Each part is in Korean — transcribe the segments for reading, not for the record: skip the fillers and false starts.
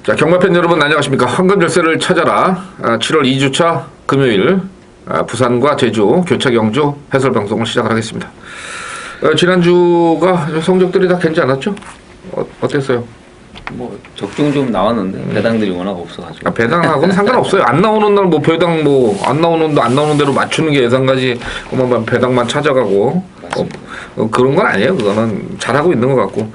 자, 경마팬 여러분 안녕하십니까. 황금열쇠를 찾아라 7월 2주차 금요일 부산과 제주 교차 경주 해설 방송을 시작을 하겠습니다. 지난주가 성적들이 다 괜찮았죠? 어땠어요? 뭐 적중 좀 나왔는데 배당들이 워낙 없어가지고. 배당하고는 상관없어요. 안 나오는 날 뭐 배당 뭐 안 나오는 대로 맞추는 게 예상가지. 그만 배당만 찾아가고 그런 건 아니에요. 그거는 잘하고 있는 것 같고.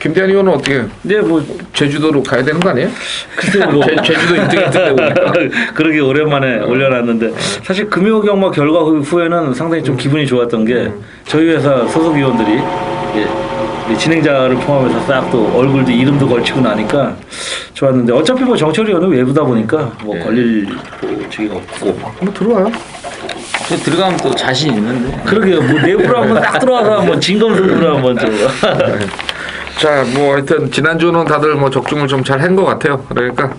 김대한 의원은 어떻게? 네, 뭐 제주도로 가야 되는 거 아니에요? 글쎄 뭐 제주도 1등 보니까. 그러게 오랜만에 올려놨는데 사실 금요 경마 결과 후에는 상당히 좀 기분이 좋았던 게 저희 회사 소속 위원들이 진행자를 포함해서 싹 또 얼굴도 이름도 걸치고 나니까 좋았는데 어차피 뭐 정철이 의원은 외부다 보니까 뭐 걸릴 저기가 없고 한번 들어와요. 저 들어가면 또 자신 있는데. 그러게요. 뭐 내부로 한번 딱 들어와서 한번 진검승부를 한번 좀. 자, 뭐 하여튼 지난주는 다들 뭐 적중을 좀 잘 한 것 같아요. 그러니까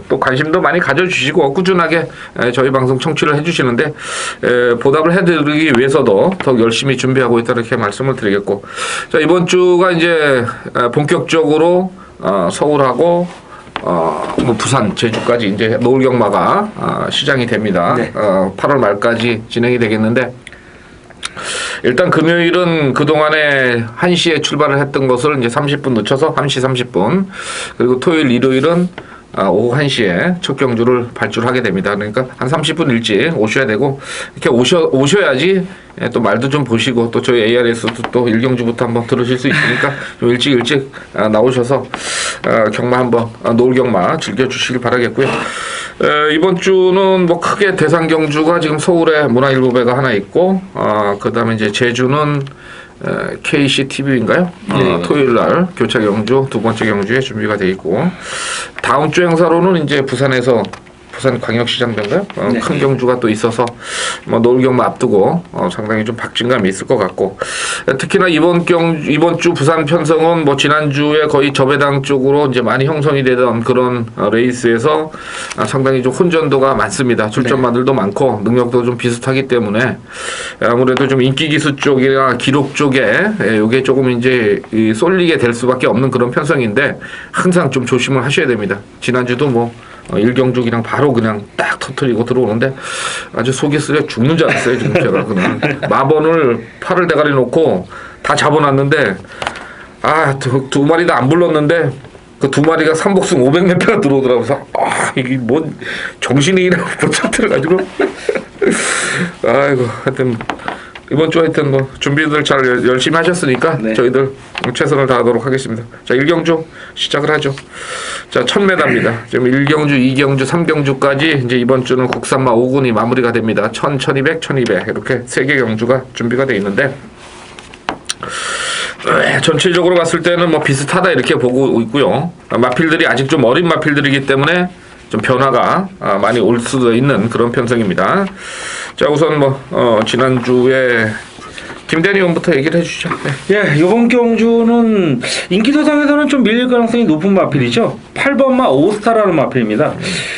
또 관심도 많이 가져주시고 꾸준하게 저희 방송 청취를 해주시는데 보답을 해드리기 위해서도 더욱 열심히 준비하고 있다 이렇게 말씀을 드리겠고, 자 이번 주가 이제 본격적으로 서울하고 뭐 부산, 제주까지 이제 노을 경마가 시장이 됩니다. 네. 8월 말까지 진행이 되겠는데. 일단 금요일은 그동안에 1시에 출발을 했던 것을 이제 30분 늦춰서 1시 30분, 그리고 토요일, 일요일은 오후 1시에 첫 경주를 발주를 하게 됩니다. 그러니까 한 30분 일찍 오셔야 되고, 이렇게 오셔야지 또 말도 좀 보시고, 또 저희 ARS도 또 1경주부터 한번 들으실 수 있으니까 좀 일찍 나오셔서 경마 한번, 노을 경마 즐겨주시길 바라겠고요. 이번 주는 뭐 크게 대상 경주가 지금 서울에 문화일보배가 하나 있고, 그 다음에 이제 제주는 KCTV인가요? 토요일 날 교차 경주 두 번째 경주에 준비가 돼 있고, 다음 주 행사로는 이제 부산에서 부산광역시장인가요? 네. 큰 경주가 또 있어서 뭐 노을 경마 앞두고 상당히 좀 박진감이 있을 것 같고, 특히나 이번 주 부산 편성은 뭐 지난주에 거의 저배당 쪽으로 이제 많이 형성이 되던 그런 레이스에서 상당히 좀 혼전도가 많습니다. 출전마들도 많고 능력도 좀 비슷하기 때문에 아무래도 좀 인기 기수 쪽이나 기록 쪽에 이게 조금 이제 쏠리게 될 수밖에 없는 그런 편성인데, 항상 좀 조심을 하셔야 됩니다. 지난주도 뭐 1경주기랑 바로 그냥 딱 터뜨리고 들어오는데 아주 속이 쓰려 죽는 줄 알았어요. 지금 제가 그냥 마번을 팔을 대가리 놓고 다 잡아놨는데 두 마리 다 안 불렀는데 그 두 마리가 3복승 500몇 표가 들어오더라고요. 그래서 이게 뭔 정신이 못 차트려가지고 아이고 하여튼 이번 주 하여튼 뭐 준비들 잘 열심히 하셨으니까 네. 저희들 최선을 다하도록 하겠습니다. 자, 1경주 시작을 하죠. 자, 1000m입니다. 지금 1경주, 2경주, 3경주까지 이제 이번 주는 국산마 5군이 마무리가 됩니다. 1000, 1200, 1200 이렇게 3개 경주가 준비가 되어 있는데, 전체적으로 봤을 때는 뭐 비슷하다 이렇게 보고 있고요. 마필들이 아직 좀 어린 마필들이기 때문에 좀 변화가 많이 올 수도 있는 그런 편성입니다. 자, 우선 뭐 지난주에 김대한 의원부터 얘기를 해주시죠. 네. 예, 이번 경주는 인기도상에서는 좀 밀릴 가능성이 높은 마필이죠. 8번마 오스타라는 마필입니다.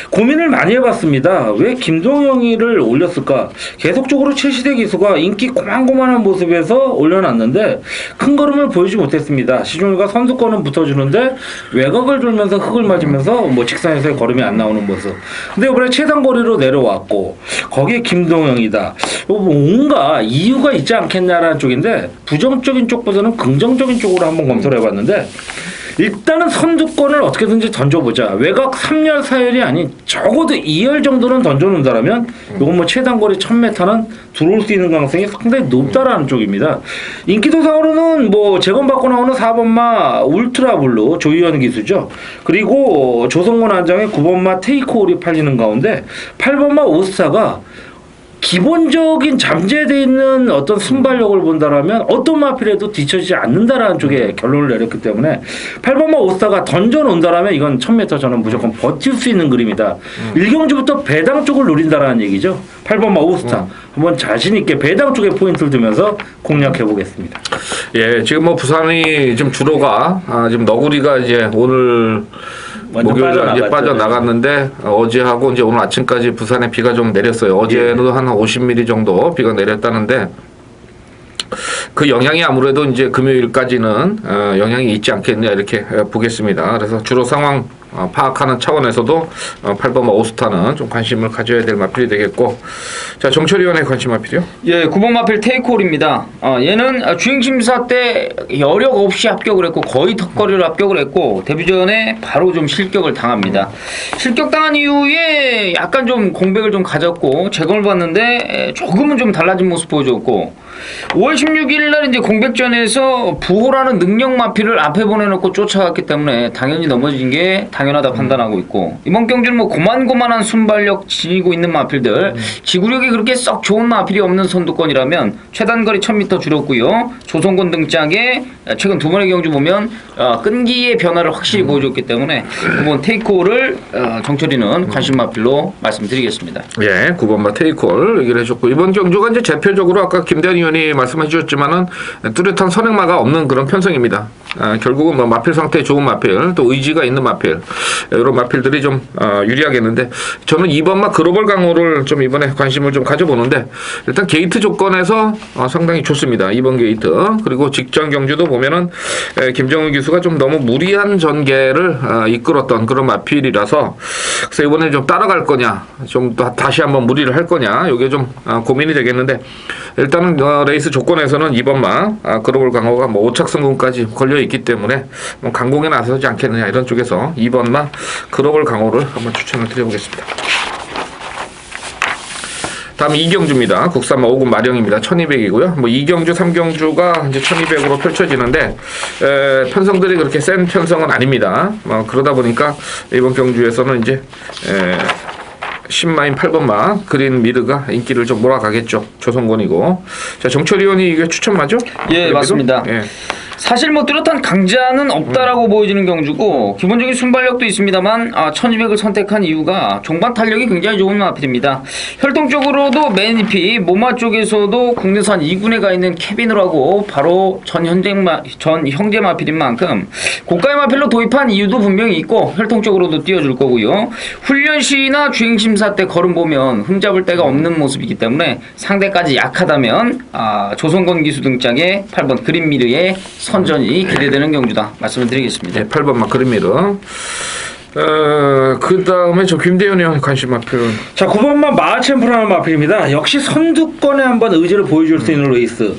고민을 많이 해봤습니다. 왜 김동영이를 올렸을까? 계속적으로 최시대 기수가 인기 고만고만한 모습에서 올려놨는데 큰 걸음을 보이지 못했습니다. 시중일과 선수권은 붙어주는데 외곽을 돌면서 흙을 맞으면서 뭐 직선에서의 걸음이 안 나오는 모습. 근데 이번에 최단거리로 내려왔고 거기에 김동영이다. 뭔가 이유가 있지 않겠냐라는 쪽인데, 부정적인 쪽보다는 긍정적인 쪽으로 한번 검토를 해봤는데, 일단은 선두권을 어떻게든지 던져보자. 외곽 3열 4열이 아닌 적어도 2열 정도는 던져놓는다라면 이건 뭐 최단거리 1000m는 들어올 수 있는 가능성이 상당히 높다라는 쪽입니다. 인기도상으로는 뭐 재건받고 나오는 4번마 울트라블루 조희연 기수죠. 그리고 조성곤 안장의 9번마 테이크홀이 팔리는 가운데 8번마 오스타가 기본적인 잠재되어 있는 어떤 순발력을 본다라면 어떤 마필에도 뒤처지지 않는다라는 쪽에 결론을 내렸기 때문에 8번마 오스타가 던져놓는다라면 이건 1000m 저는 무조건 버틸 수 있는 그림이다. 1경주부터 배당 쪽을 노린다라는 얘기죠. 8번마 오스타 한번 자신있게 배당 쪽에 포인트를 두면서 공략해 보겠습니다. 예, 지금 뭐 부산이 지금 주로가 지금 너구리가 이제 오늘 완전 목요일에 이제 빠져나갔죠. 빠져나갔는데 어제하고 이제 오늘 아침까지 부산에 비가 좀 내렸어요. 어제는 한 50mm 정도 비가 내렸다는데 그 영향이 아무래도 이제 금요일까지는 영향이 있지 않겠냐 이렇게 보겠습니다. 그래서 주로 상황 파악하는 차원에서도 8번 오스타는 좀 관심을 가져야 될 마필이 되겠고, 자 정철위원회 관심 마필이요? 예, 9번 마필 테이크홀입니다. 얘는 주행심사 때 여력 없이 합격을 했고 거의 턱걸이로 합격을 했고 데뷔 전에 바로 좀 실격을 당합니다. 실격당한 이후에 약간 좀 공백을 좀 가졌고 재검을 봤는데 조금은 좀 달라진 모습 보여줬고 5월 16일 날 이제 공백전에서 부호라는 능력 마필을 앞에 보내놓고 쫓아갔기 때문에 당연히 넘어진 게 당연하다 판단하고 있고, 이번 경주는 뭐 고만고만한 순발력 지니고 있는 마필들, 지구력이 그렇게 썩 좋은 마필이 없는 선두권이라면 최단거리 1000m 줄였고요. 조성곤 등짝에 최근 두 번의 경주 보면 끈기의 변화를 확실히 보여줬기 때문에 이번 테이크홀을 정철이는 관심 마필로 말씀드리겠습니다. 예, 9번마 테이크홀 얘기를 해줬고, 이번 경주가 이제 대표적으로 아까 김대현 의원이 말씀해 주셨지만은 뚜렷한 선행마가 없는 그런 편성입니다. 결국은 뭐 마필 상태 좋은 마필, 또 의지가 있는 마필, 이런 마필들이 좀 유리하겠는데, 저는 2번마 글로벌 강호를 좀 이번에 관심을 좀 가져보는데, 일단 게이트 조건에서 상당히 좋습니다. 2번 게이트. 그리고 직전 경주도 보면은 김정은 기수가 좀 너무 무리한 전개를 이끌었던 그런 마필이라서, 그래서 이번에 좀 따라갈 거냐, 좀 다시 한번 무리를 할 거냐, 이게 좀 고민이 되겠는데, 일단은 레이스 조건에서는 2번마 글로벌 강호가 뭐 5착 성공까지 걸려 있기 때문에 뭐 강공에 나서지 않겠느냐, 이런 쪽에서 2번마 글로벌 강호를 한번 추천을 드려보겠습니다. 다음 2경주입니다. 국산마 5군 마령입니다. 1200이고요. 뭐 2경주, 3경주가 이제 1200으로 펼쳐지는데, 편성들이 그렇게 센 편성은 아닙니다. 그러다 보니까 이번 경주에서는 이제 10마인 8번마 그린 미르가 인기를 좀 몰아가겠죠. 조성곤이고. 자, 정철 의원이 이게 추천 맞죠? 예, 맞습니다. 예. 사실 뭐 뚜렷한 강자는 없다라고 보여지는 경주고, 기본적인 순발력도 있습니다만 1200을 선택한 이유가 종반 탄력이 굉장히 좋은 마필입니다. 혈통적으로도 맨 잎이 모마 쪽에서도 국내산 2군에 가 있는 케빈으로하고 바로 전 형제 마필인 만큼 고가의 마필로 도입한 이유도 분명히 있고, 혈통적으로도 띄워줄 거고요. 훈련 시나 주행 심사 때 걸음 보면 흠잡을 데가 없는 모습이기 때문에 상대까지 약하다면 조성건 기수 등짝의 8번 그린미르의 선전이 기대되는 경주다 말씀을 드리겠습니다. 네, 8번마 그린미르. 그 다음에 저 김대현 의원 관심 마필. 자, 9번만 마하챔프라는 마필입니다. 역시 선두권에 한번 의지를 보여줄 수 있는 레이스.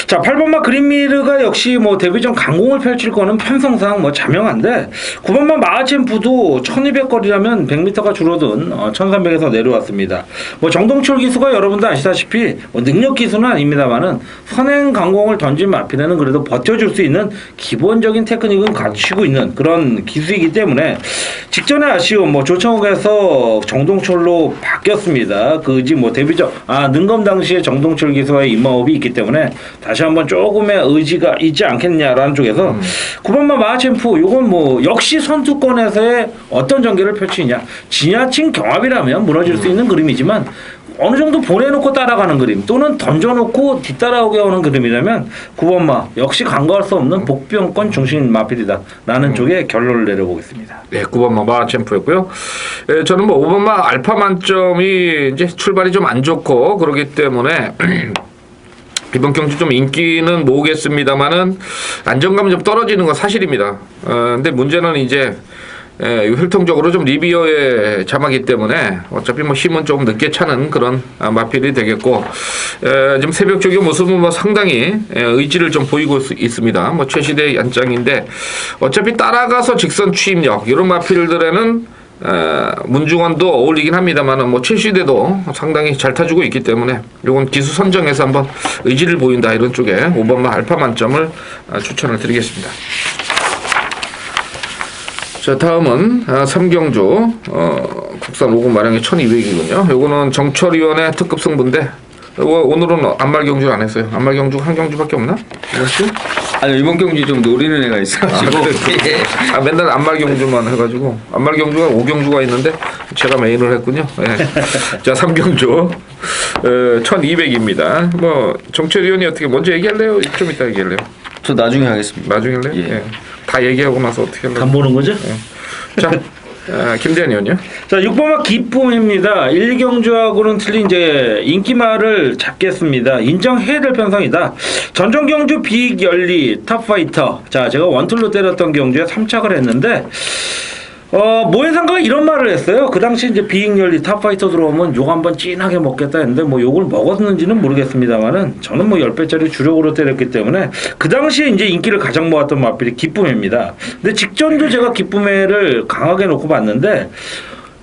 자, 8번만 그린미르가 역시 뭐 데뷔전 강공을 펼칠 거는 편성상 뭐 자명한데, 9번만 마하챔프도 1200거리라면 100m가 줄어든 1300에서 내려왔습니다. 뭐 정동철 기수가 여러분도 아시다시피 뭐 능력 기수는 아닙니다만은 선행 강공을 던진 마필에는 그래도 버텨줄 수 있는 기본적인 테크닉은 갖추고 있는 그런 기수이기 때문에 직전에 아쉬운 뭐 조창욱에서 정동철로 바뀌었습니다. 그지 뭐 데뷔전 능검 당시에 정동철 기수와의 입마업이 있기 때문에 다시 한번 조금의 의지가 있지 않겠냐라는 쪽에서 9번마 마하챔프, 요건 뭐 역시 선두권에서의 어떤 전개를 펼치냐, 지나친 경합이라면 무너질 수 있는 그림이지만 어느 정도 보내놓고 따라가는 그림, 또는 던져놓고 뒤따라오게 오는 그림이라면 9번마 역시 간과할 수 없는 복병권 중심 마필이다 라는 쪽에 결론을 내려보겠습니다. 네, 9번마 마챔프였고요. 저는 뭐 5번마 알파 만점이 이제 출발이 좀 안 좋고 그러기 때문에 이번 경주 좀 인기는 모으겠습니다만은 안정감이 좀 떨어지는 건 사실입니다. 근데 문제는 이제 혈통적으로 좀 리비어의 자마기 때문에 어차피 뭐 힘은 조금 늦게 차는 그런 마필이 되겠고, 지금 새벽 쪽의 모습은 뭐 상당히 의지를 좀 보이고 있습니다. 뭐 최시대 연장인데 어차피 따라가서 직선 추임력 이런 마필들에는 문중원도 어울리긴 합니다만은 뭐 최시대도 상당히 잘 타주고 있기 때문에 요건 기수 선정에서 한번 의지를 보인다 이런 쪽에 5번마 알파 만점을 추천을 드리겠습니다. 자, 다음은 3경주 국산 5군 마령의 1200이군요. 요거는 정철위원회 특급 승부인데 오늘은 안말 경주 안 했어요. 안말 경주 한 경주밖에 없나? 아니, 이번 경주 좀 노리는 애가 있어가지고 맨날 안말 경주만 해가지고 안말 경주가 5경주가 있는데 제가 메인을 했군요. 네. 자, 3경주 1200입니다. 뭐 정철위원이 어떻게 먼저 얘기할래요? 좀 이따 얘기할래요? 저 나중에 하겠습니다. 나중에 할래요? 예. 예. 다 얘기하고 나서 어떻게 하려고. 간 보는 거죠? 자, 김대현 의원요. 자, 6번마 기쁨입니다. 1경주하고는 틀린 이제 인기말을 잡겠습니다. 인정해야 될 편성이다. 전종 경주 비익열리 탑파이터. 자, 제가 원툴로 때렸던 경주에 3착을 했는데 모해상가가 이런 말을 했어요. 그 당시 이제 비익열리 탑파이터 들어오면 욕 한번 찐하게 먹겠다 했는데 뭐 욕을 먹었는지는 모르겠습니다만은 저는 뭐 10배짜리 주력으로 때렸기 때문에 그 당시에 이제 인기를 가장 모았던 마필이 기쁨입니다. 근데 직전도 제가 기쁨회를 강하게 놓고 봤는데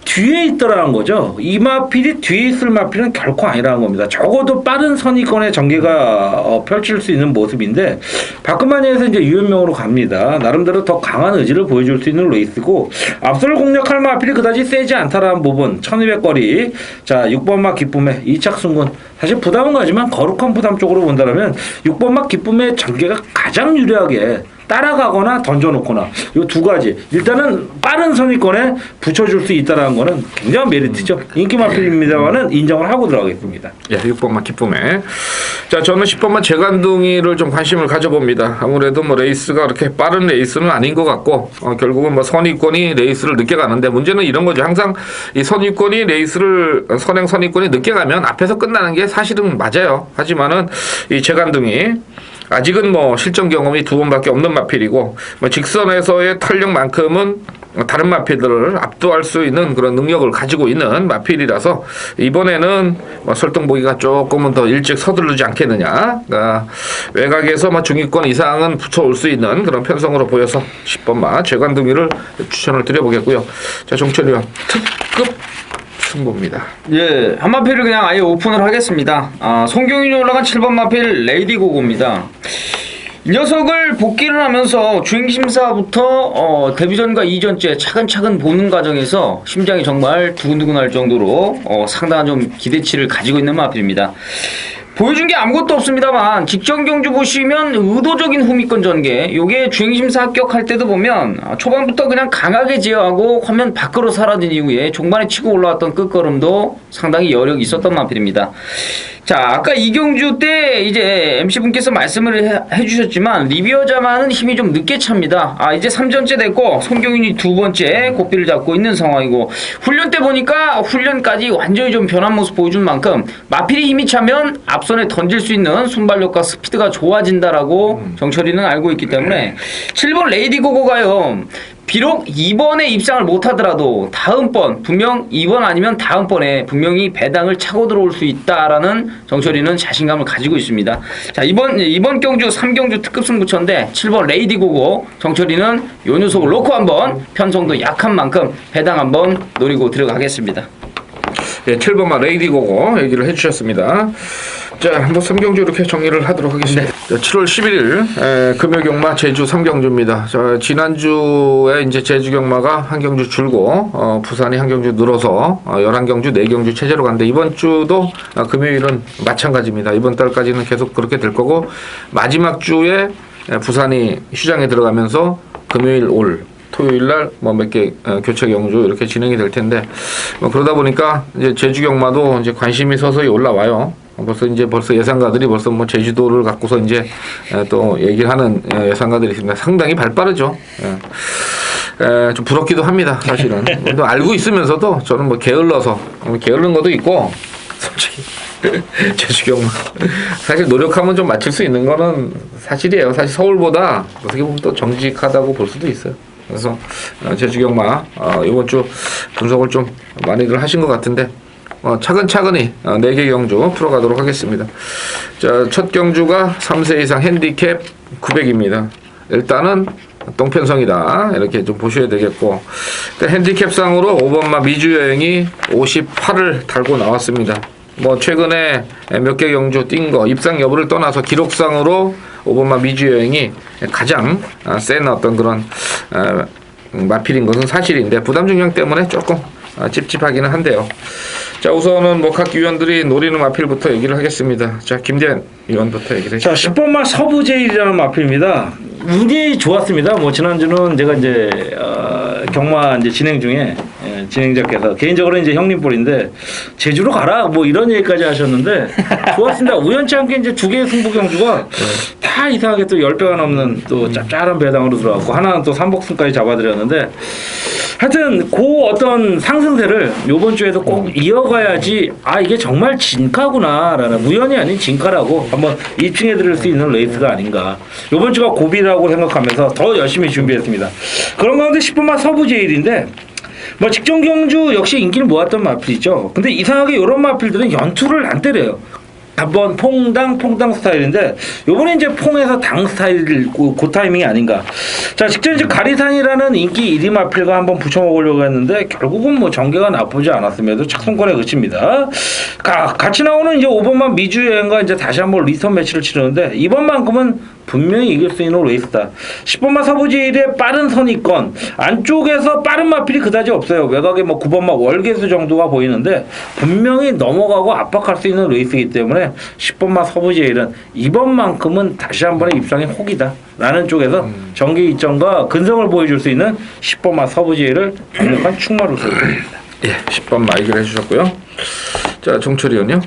뒤에 있더라는 거죠. 이 마필이 뒤에 있을 마필은 결코 아니라는 겁니다. 적어도 빠른 선의권의 전개가 펼칠 수 있는 모습인데 박근만이에서 이제 유연명으로 갑니다. 나름대로 더 강한 의지를 보여줄 수 있는 레이스고 앞서를 공략할 마필이 그다지 세지 않다라는 부분 1200거리. 자, 6번마 기쁨의 2착 승군. 사실 부담은 가지만 거룩한 부담 쪽으로 본다면 6번마 기쁨의 전개가 가장 유리하게 따라가거나 던져놓거나 이 두 가지. 일단은 빠른 선의권에 붙여줄 수 있다는 거는 굉장한 메리트죠. 인기 마필입니다만은 인정을 하고 들어가겠습니다. 예, 6번만 기쁨에. 자, 저는 10번만 재간둥이를 좀 관심을 가져봅니다. 아무래도 뭐 레이스가 그렇게 빠른 레이스는 아닌 것 같고 결국은 뭐 선의권이 레이스를 늦게 가는데 문제는 이런 거죠. 항상 이 선의권이 레이스를 선의권이 늦게 가면 앞에서 끝나는 게 사실은 맞아요. 하지만은 이 재간둥이 아직은 뭐 실전 경험이 2번밖에 없는 마필이고 뭐 직선에서의 탄력만큼은 다른 마필들을 압도할 수 있는 그런 능력을 가지고 있는 마필이라서 이번에는 뭐 설득 보기가 조금은 더 일찍 서두르지 않겠느냐. 그러니까 외곽에서 뭐 중위권 이상은 붙여올 수 있는 그런 편성으로 보여서 10번마 재간둥이를 추천을 드려보겠고요. 자, 정철 의원 특급 승부입니다. 예, 한 마필을 그냥 아예 오픈을 하겠습니다. 송경윤이 올라간 7번 마필 레이디고고입니다. 이 녀석을 복귀를 하면서 주행심사부터 데뷔전과 이전째 차근차근 보는 과정에서 심장이 정말 두근두근할 정도로 상당한 좀 기대치를 가지고 있는 마필입니다. 보여준 게 아무것도 없습니다만 직전 경주 보시면 의도적인 후미권 전개, 요게 주행심사 합격할 때도 보면 초반부터 그냥 강하게 제어하고 화면 밖으로 사라진 이후에 종반에 치고 올라왔던 끝걸음도 상당히 여력이 있었던 마필입니다. 자, 아까 이 경주 때 이제 MC분께서 말씀을 해주셨지만 리뷰어자만은 힘이 좀 늦게 찹니다. 이제 3전째 됐고 송경윤이 2번째 고삐를 잡고 있는 상황이고 훈련 때 보니까 훈련까지 완전히 좀 변한 모습 보여준 만큼 마필이 힘이 차면 앞선에 던질 수 있는 순발력과 스피드가 좋아진다라고 정철이는 알고 있기 때문에 7번 레이디고고가요. 비록 이번에 입상을 못하더라도 다음번 분명 이번 아니면 다음번에 분명히 배당을 차고 들어올 수 있다라는 정철이는 자신감을 가지고 있습니다. 자, 이번 경주 3경주 특급 승부처인데 7번 레이디고고 정철이는 요 녀석을 놓고 한번 편성도 약한 만큼 배당 한번 노리고 들어가겠습니다. 예, 7번마 레이디고고 얘기를 해주셨습니다. 자, 한번 3경주 이렇게 정리를 하도록 하겠습니다. 네. 7월 11일 금요경마 제주 3경주입니다. 자, 지난주에 이제 제주 경마가 한 경주 줄고 부산이 한 경주 늘어서 11경주 4경주 체제로 갔는데 이번 주도 금요일은 마찬가지입니다. 이번 달까지는 계속 그렇게 될 거고 마지막 주에 부산이 휴장에 들어가면서 금요일 토요일날 뭐 몇 개 교체 경주 이렇게 진행이 될 텐데 뭐 그러다 보니까 이제 제주 경마도 이제 관심이 서서히 올라와요. 벌써 예상가들이 벌써 뭐 제주도를 갖고서 이제 또 얘기하는 예상가들이 있습니다. 상당히 발빠르죠. 좀 부럽기도 합니다. 사실은 또 알고 있으면서도 저는 뭐 게을른 것도 있고 솔직히 제주 경마 사실 노력하면 좀 맞출 수 있는 거는 사실이에요. 사실 서울보다 어떻게 보면 또 정직하다고 볼 수도 있어요. 그래서 제주 경마 이번 주 분석을 좀 많이들 하신 것 같은데 차근차근히 4개 경주 풀어가도록 하겠습니다. 자, 첫 경주가 3세 이상 핸디캡 900입니다. 일단은 똥편성이다 이렇게 좀 보셔야 되겠고 핸디캡상으로 5번마 미주여행이 58을 달고 나왔습니다. 뭐 최근에 몇 개 경주 뛴 거 입상 여부를 떠나서 기록상으로 5번마 미주여행이 가장 센 어떤 그런 마필인 것은 사실인데 부담 중량 때문에 조금 찝찝하기는 한데요. 자, 우선은 뭐 각 위원들이 노리는 마필부터 얘기를 하겠습니다. 자, 김대현 위원부터 얘기를 해주시죠. 자, 10번마 서부제일이라는 마필입니다. 운이 좋았습니다. 뭐 지난주는 제가 이제 경마 이제 진행 중에 진행자께서 개인적으로 이제 형님 볼인데 제주로 가라 뭐 이런 얘기까지 하셨는데 좋았습니다. 우연치 않게 이제 두 개의 승부 경주가 다 이상하게 또 10배가 넘는 또 짭짤한 배당으로 들어갔고 하나는 또 3복승까지 잡아드렸는데 하여튼 그 어떤 상승세를 요번 주에도 꼭 이어가야지 아 이게 정말 진가구나라는 우연이 아닌 진가라고 한번 입증해 드릴 수 있는 레이스가 아닌가. 요번 주가 고비라고 생각하면서 더 열심히 준비했습니다. 그런 가운데 10분만 서부 제일인데 뭐 직전 경주 역시 인기를 모았던 마필이죠. 근데 이상하게 이런 마필들은 연투를 안 때려요. 한번 퐁당 스타일인데 요번에 이제 퐁에서 당 스타일 그 타이밍이 아닌가. 자 직전 이제 가리산이라는 인기 1위 마필과 한번 붙여먹으려고 했는데 결국은 뭐 전개가 나쁘지 않았음에도 착순권에 그칩니다. 같이 나오는 이제 5번만 미주여행과 이제 다시 한번 리턴 매치를 치르는데 이번만큼은 분명히 이길 수 있는 레이스다. 10번마 서부지일의 빠른 선입권 안쪽에서 빠른 마필이 그다지 없어요. 외곽에 뭐 9번마 월계수 정도가 보이는데 분명히 넘어가고 압박할 수 있는 레이스이기 때문에 10번마 서부지일은 이번만큼은 다시 한 번의 입상의 혹이다 라는 쪽에서 전개 이점과 근성을 보여줄 수 있는 10번마 서부지일을 강력한 충마로 세워드립니다. 예, 10번 마이글 해주셨고요. 자, 정철이 의원요.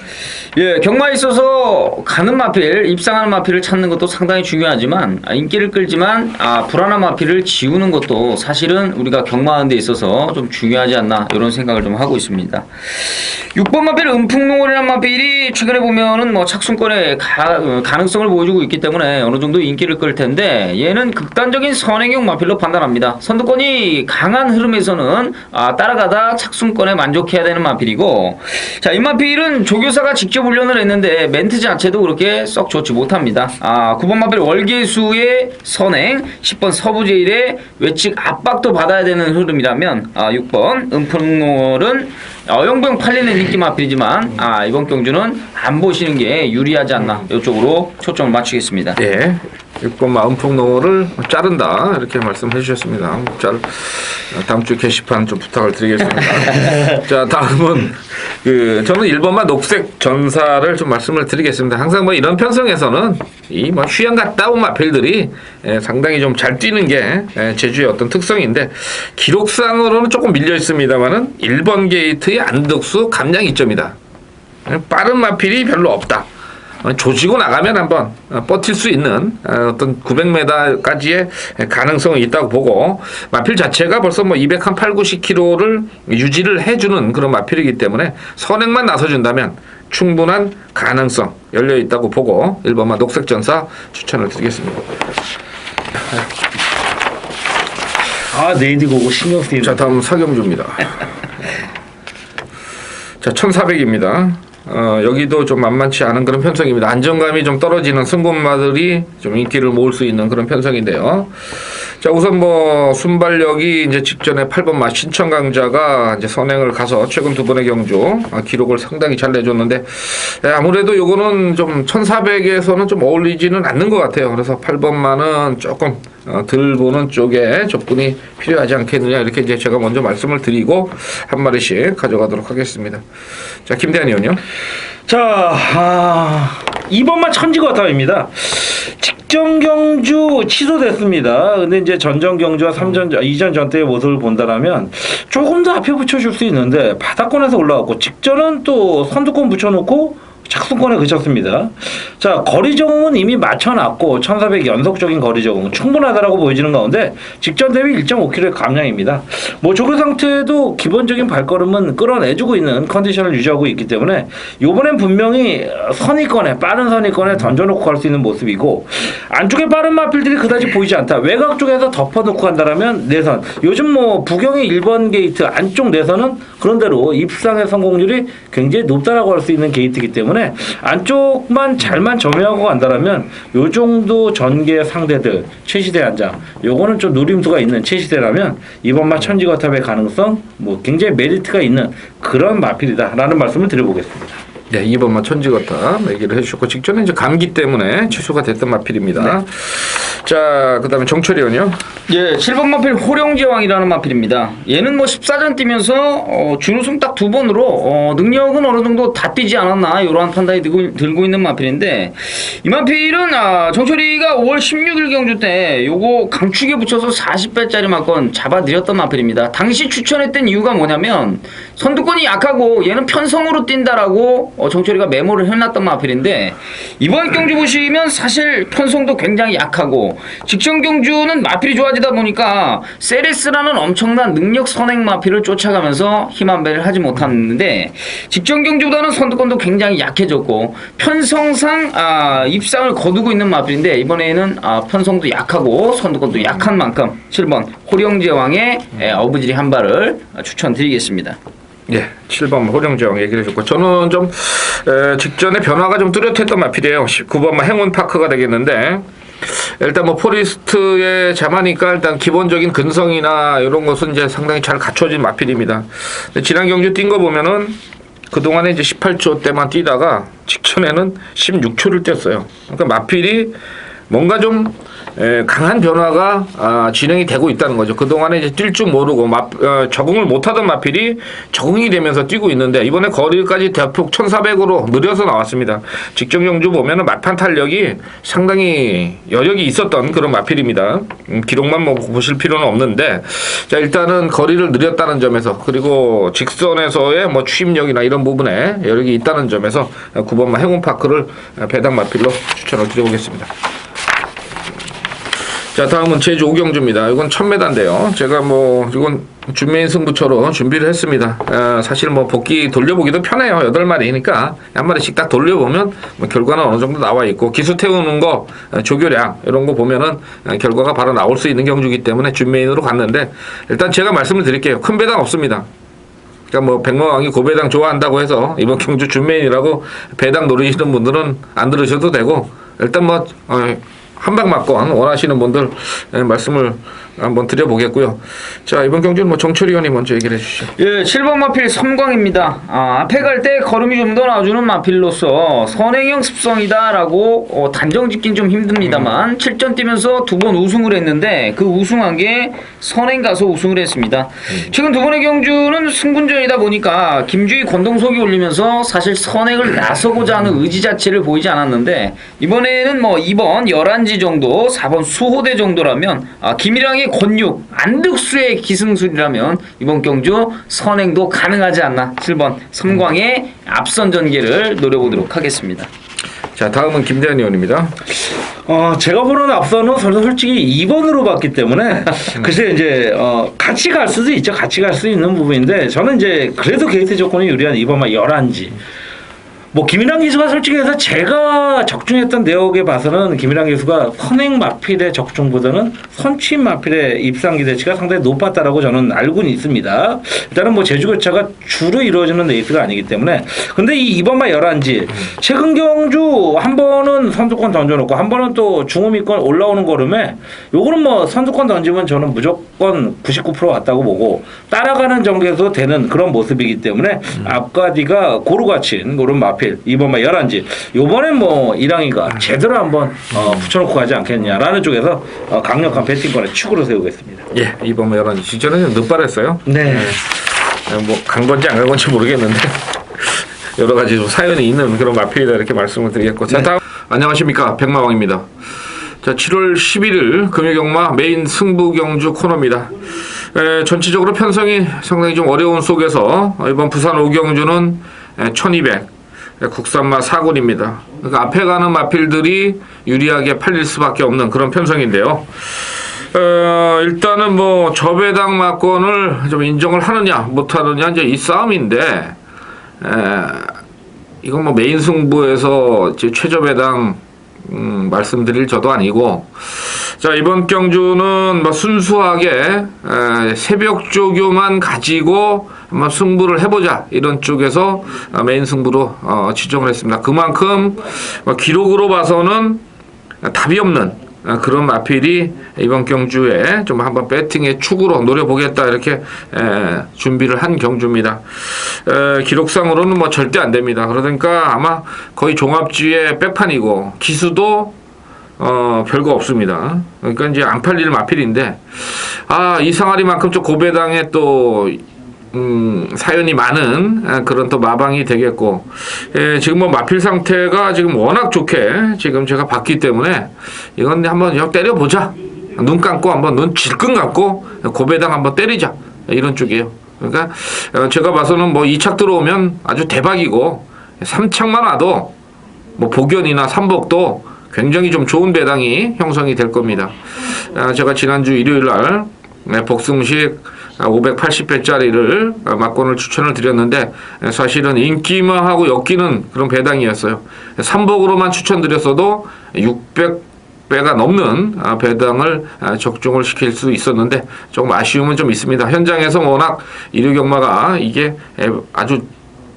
예, 경마에 있어서 가는 마필, 입상하는 마필을 찾는 것도 상당히 중요하지만 인기를 끌지만 불안한 마필을 지우는 것도 사실은 우리가 경마하는 데 있어서 좀 중요하지 않나 이런 생각을 좀 하고 있습니다. 6번 마필 은풍농월이라는 마필이 최근에 보면은 뭐 착순권의 가능성을 보여주고 있기 때문에 어느 정도 인기를 끌 텐데 얘는 극단적인 선행형 마필로 판단합니다. 선두권이 강한 흐름에서는 따라가다 착순권에 만족해야 되는 마필이고 자, 이 마필은 조교사가 직접 훈련을 했는데 멘트 자체도 그렇게 썩 좋지 못합니다. 9번 마필 월계수의 선행, 10번 서부제일의 외측 압박도 받아야 되는 흐름이라면 6번 은풍농월은 어영부영 팔리는 인기 마필이지만 이번 경주는 안 보시는 게 유리하지 않나 이쪽으로 초점을 맞추겠습니다. 예. 6번 마음풍농어를 자른다 이렇게 말씀해 주셨습니다. 다음 주 게시판 좀 부탁을 드리겠습니다. 자 다음은 저는 1번마 녹색 전사를 좀 말씀을 드리겠습니다. 항상 뭐 이런 편성에서는 이 뭐 휴양 갔다 온 마필들이 상당히 좀 잘 뛰는 게 제주의 어떤 특성인데 기록상으로는 조금 밀려 있습니다만은 1번 게이트의 안덕수 감량 이점이다. 빠른 마필이 별로 없다. 조지고 나가면 한번 버틸 수 있는 어떤 900m까지의 가능성이 있다고 보고 마필 자체가 벌써 뭐 208, 90km를 유지를 해주는 그런 마필이기 때문에 선행만 나서준다면 충분한 가능성 열려 있다고 보고 1번마 녹색전사 추천을 드리겠습니다. 네이디 고고 신경 쓰이네. 자 다음 사경주입니다. 자 1400입니다. 여기도 좀 만만치 않은 그런 편성입니다. 안정감이 좀 떨어지는 승부마들이 좀 인기를 모을 수 있는 그런 편성인데요. 자, 우선 뭐 순발력이 이제 직전에 8번 신천강자가 이제 선행을 가서 최근 두 번의 경주 기록을 상당히 잘 내줬는데 아무래도 요거는 좀 1400에서는 좀 어울리지는 않는 것 같아요. 그래서 8번만은 조금 들 보는 쪽에 접근이 필요하지 않겠느냐 이렇게 이제 제가 먼저 말씀을 드리고 한 마리씩 가져가도록 하겠습니다. 자, 김대한 의원요. 자, 2번만 천지거탑입니다. 직전 경주 취소됐습니다. 근데 이제 전전 경주와 이전 전태의 모습을 본다면 조금 더 앞에 붙여줄 수 있는데 바닥권에서 올라왔고 직전은 또 선두권 붙여놓고 착순권에 그쳤습니다. 자, 거리 적응은 이미 맞춰놨고 1400 연속적인 거리 적응 충분하다라고 보여지는 가운데 직전 대비 1.5km의 감량입니다. 뭐 조교 상태도 기본적인 발걸음은 끌어내주고 있는 컨디션을 유지하고 있기 때문에 이번엔 분명히 선입권에 빠른 선입권에 던져놓고 갈 수 있는 모습이고 안쪽에 빠른 마필들이 그다지 보이지 않다. 외곽 쪽에서 덮어놓고 간다라면 내선 요즘 뭐 부경의 1번 게이트 안쪽 내선은 그런대로 입상의 성공률이 굉장히 높다라고 할 수 있는 게이트이기 때문에 안쪽만 잘만 점유하고 간다라면 요 정도 전개 상대들 최시대 한장 요거는 좀 노림수가 있는 최시대라면 이번만 천지거탑의 가능성 뭐 굉장히 메리트가 있는 그런 마필이다라는 말씀을 드려보겠습니다. 네, 2번마 천지거탑 얘기를 해주셨고 직전에 이제 감기 때문에 취소가 됐던 마필입니다. 네. 자, 그다음에 정철이 의원이요. 예, 7번 마필 호령제왕이라는 마필입니다. 얘는 뭐 14전 뛰면서 준우승 딱 2번으로 능력은 어느 정도 다 뛰지 않았나 이러한 판단이 들고 있는 마필인데, 이 마필은 정철이가 5월 16일 경주 때 요거 강축에 붙여서 40배짜리 막건 잡아들였던 마필입니다. 당시 추천했던 이유가 뭐냐면 선두권이 약하고 얘는 편성으로 뛴다라고 정철이가 메모를 해놨던 마필인데, 이번 경주 보시면 사실 편성도 굉장히 약하고 직전 경주는 마필이 좋아지다 보니까 세레스라는 엄청난 능력 선행 마필을 쫓아가면서 힘한배를 하지 못했는데, 직전 경주보다는 선두권도 굉장히 약해졌고 편성상 입상을 거두고 있는 마필인데, 이번에는 편성도 약하고 선두권도 약한 만큼 7번 호령제왕의 어부지리 한 발을 추천드리겠습니다. 예, 7번 호령제왕 얘기를 해줬고, 저는 좀 직전에 변화가 좀 뚜렷했던 마필이에요. 19번만 행운파크가 되겠는데, 일단 뭐 포리스트에 잠하니까 일단 기본적인 근성이나 이런 것은 이제 상당히 잘 갖춰진 마필입니다. 근데 지난 경주 뛴 거 보면은 그동안에 이제 18초 때만 뛰다가 직전에는 16초를 뛰었어요. 그러니까 마필이 뭔가 좀 강한 변화가 진행이 되고 있다는 거죠. 그동안에 이제 뛸 줄 모르고 적응을 못하던 마필이 적응이 되면서 뛰고 있는데, 이번에 거리까지 대폭 1400으로 느려서 나왔습니다. 직전 경주 보면은 막판 탄력이 상당히 여력이 있었던 그런 마필입니다. 기록만 뭐 보실 필요는 없는데, 자, 일단은 거리를 느렸다는 점에서, 그리고 직선에서의 뭐 추임력이나 이런 부분에 여력이 있다는 점에서 9번마 행운파크를 배당 마필로 추천을 드려보겠습니다. 자, 다음은 제주 오경주입니다. 이건 1000m인데요. 제가 뭐 이건 준메인 승부처로 준비를 했습니다. 사실 뭐 복귀 돌려보기도 편해요. 8마리니까 한 마리씩 딱 돌려보면 뭐 결과는 어느 정도 나와 있고, 기수 태우는 거, 조교량 이런 거 보면은 결과가 바로 나올 수 있는 경주이기 때문에 준메인으로 갔는데, 일단 제가 말씀을 드릴게요. 큰 배당 없습니다. 그러니까 뭐 백마왕이 고배당 좋아한다고 해서 이번 경주 준메인이라고 배당 노리시는 분들은 안 들으셔도 되고, 일단 뭐 한방막권 원하시는 분들 말씀을 한번 드려보겠고요. 자, 이번 경주는 뭐 정철이 의원이 먼저 얘기를 해주시죠. 예, 7번 마필 섬광입니다. 앞에 갈 때 걸음이 좀 더 나와주는 마필로서 선행형 습성이다라고 단정 짓긴 좀 힘듭니다만 7전 뛰면서 2번 우승을 했는데, 그 우승한 게 선행 가서 우승을 했습니다. 최근 2번의 경주는 승분전이다 보니까 김주희 권동석이 올리면서 사실 선행을 나서고자 하는 의지 자체를 보이지 않았는데, 이번에는 뭐 2번 11지 정도, 4번 수호대 정도라면 김일왕의 권육, 안득수의 기승술이라면 이번 경주 선행도 가능하지 않나, 7번 섬광의 앞선 전개를 노려보도록 하겠습니다. 자, 다음은 김대현 의원입니다. 제가 보는 앞선은 솔직히 2번으로 봤기 때문에 글쎄 이제 같이 갈 수도 있죠. 같이 갈 수 있는 부분인데, 저는 이제 그래도 게이트 조건이 유리한 2번만 11지. 뭐 김일왕 기수가 솔직히 해서 제가 적중했던 내역에 봐서는 김일왕 기수가 선행 마필의 적중보다는 선취 마필의 입상 기대치가 상당히 높았다라고 저는 알고는 있습니다. 일단은 뭐 제주교차가 주로 이루어지는 레이스가 아니기 때문에. 근데 이 2번만 11지, 최근 경주 한 번은 선두권 던져놓고 한 번은 또 중후미권 올라오는 걸음에, 요거는 뭐 선두권 던지면 저는 무조건 99% 왔다고 보고 따라가는 전개도 되는 그런 모습이기 때문에 앞가디가 고루 갖춘 그런 마필 2번만 11지, 요번엔 뭐 이랑이가 제대로 한번 붙여놓고 가지 않겠냐라는 쪽에서 강력한 배팅권에 축으로 세우겠습니다. 예, 2번만 11지. 직전에는 늦발했어요. 네. 뭐 간 건지 안 간 건지 모르겠는데 여러 가지 좀 사연이 있는 그런 마필이다, 이렇게 말씀을 드리겠고. 자, 다음 안녕하십니까, 백마왕입니다. 자, 7월 11일 금요경마 메인 승부 경주 코너입니다. 전체적으로 편성이 상당히 좀 어려운 속에서 이번 부산 오경주는 1200 국산마 4군입니다. 그러니까 앞에 가는 마필들이 유리하게 팔릴 수밖에 없는 그런 편성인데요. 일단은 뭐 저배당 막권을 좀 인정을 하느냐 못하느냐 이제 이 싸움인데, 이건 뭐 메인 승부에서 최저배당 말씀드릴 저도 아니고, 자, 이번 경주는 뭐 순수하게 새벽 조교만 가지고 한번 승부를 해보자, 이런 쪽에서 메인 승부로 지정을 했습니다. 그만큼 기록으로 봐서는 답이 없는 그런 마필이 이번 경주에 좀 한번 배팅의 축으로 노려보겠다, 이렇게 준비를 한 경주입니다. 기록상으로는 뭐 절대 안 됩니다. 그러니까 아마 거의 종합주의 백판이고, 기수도 별거 없습니다. 그러니까 이제 안 팔릴 마필인데, 이상하리만큼 좀 고배당에 또, 사연이 많은 그런 또 마방이 되겠고, 지금 뭐 마필 상태가 지금 워낙 좋게 지금 제가 봤기 때문에 이건 한번 때려보자. 눈 감고 한번 눈 질끈 감고 고배당 한번 때리자. 이런 쪽이에요. 그러니까 제가 봐서는 뭐 2착 들어오면 아주 대박이고 3착만 와도 뭐 복연이나 삼복도 굉장히 좀 좋은 배당이 형성이 될 겁니다. 제가 지난주 일요일 날 복승식 580배짜리를 막권을 추천을 드렸는데 사실은 인기만 하고 엮이는 그런 배당이었어요. 3복으로만 추천드렸어도 600배가 넘는 배당을 적중을 시킬 수 있었는데 조금 아쉬움은 좀 있습니다. 현장에서 워낙 일요경마가 이게 아주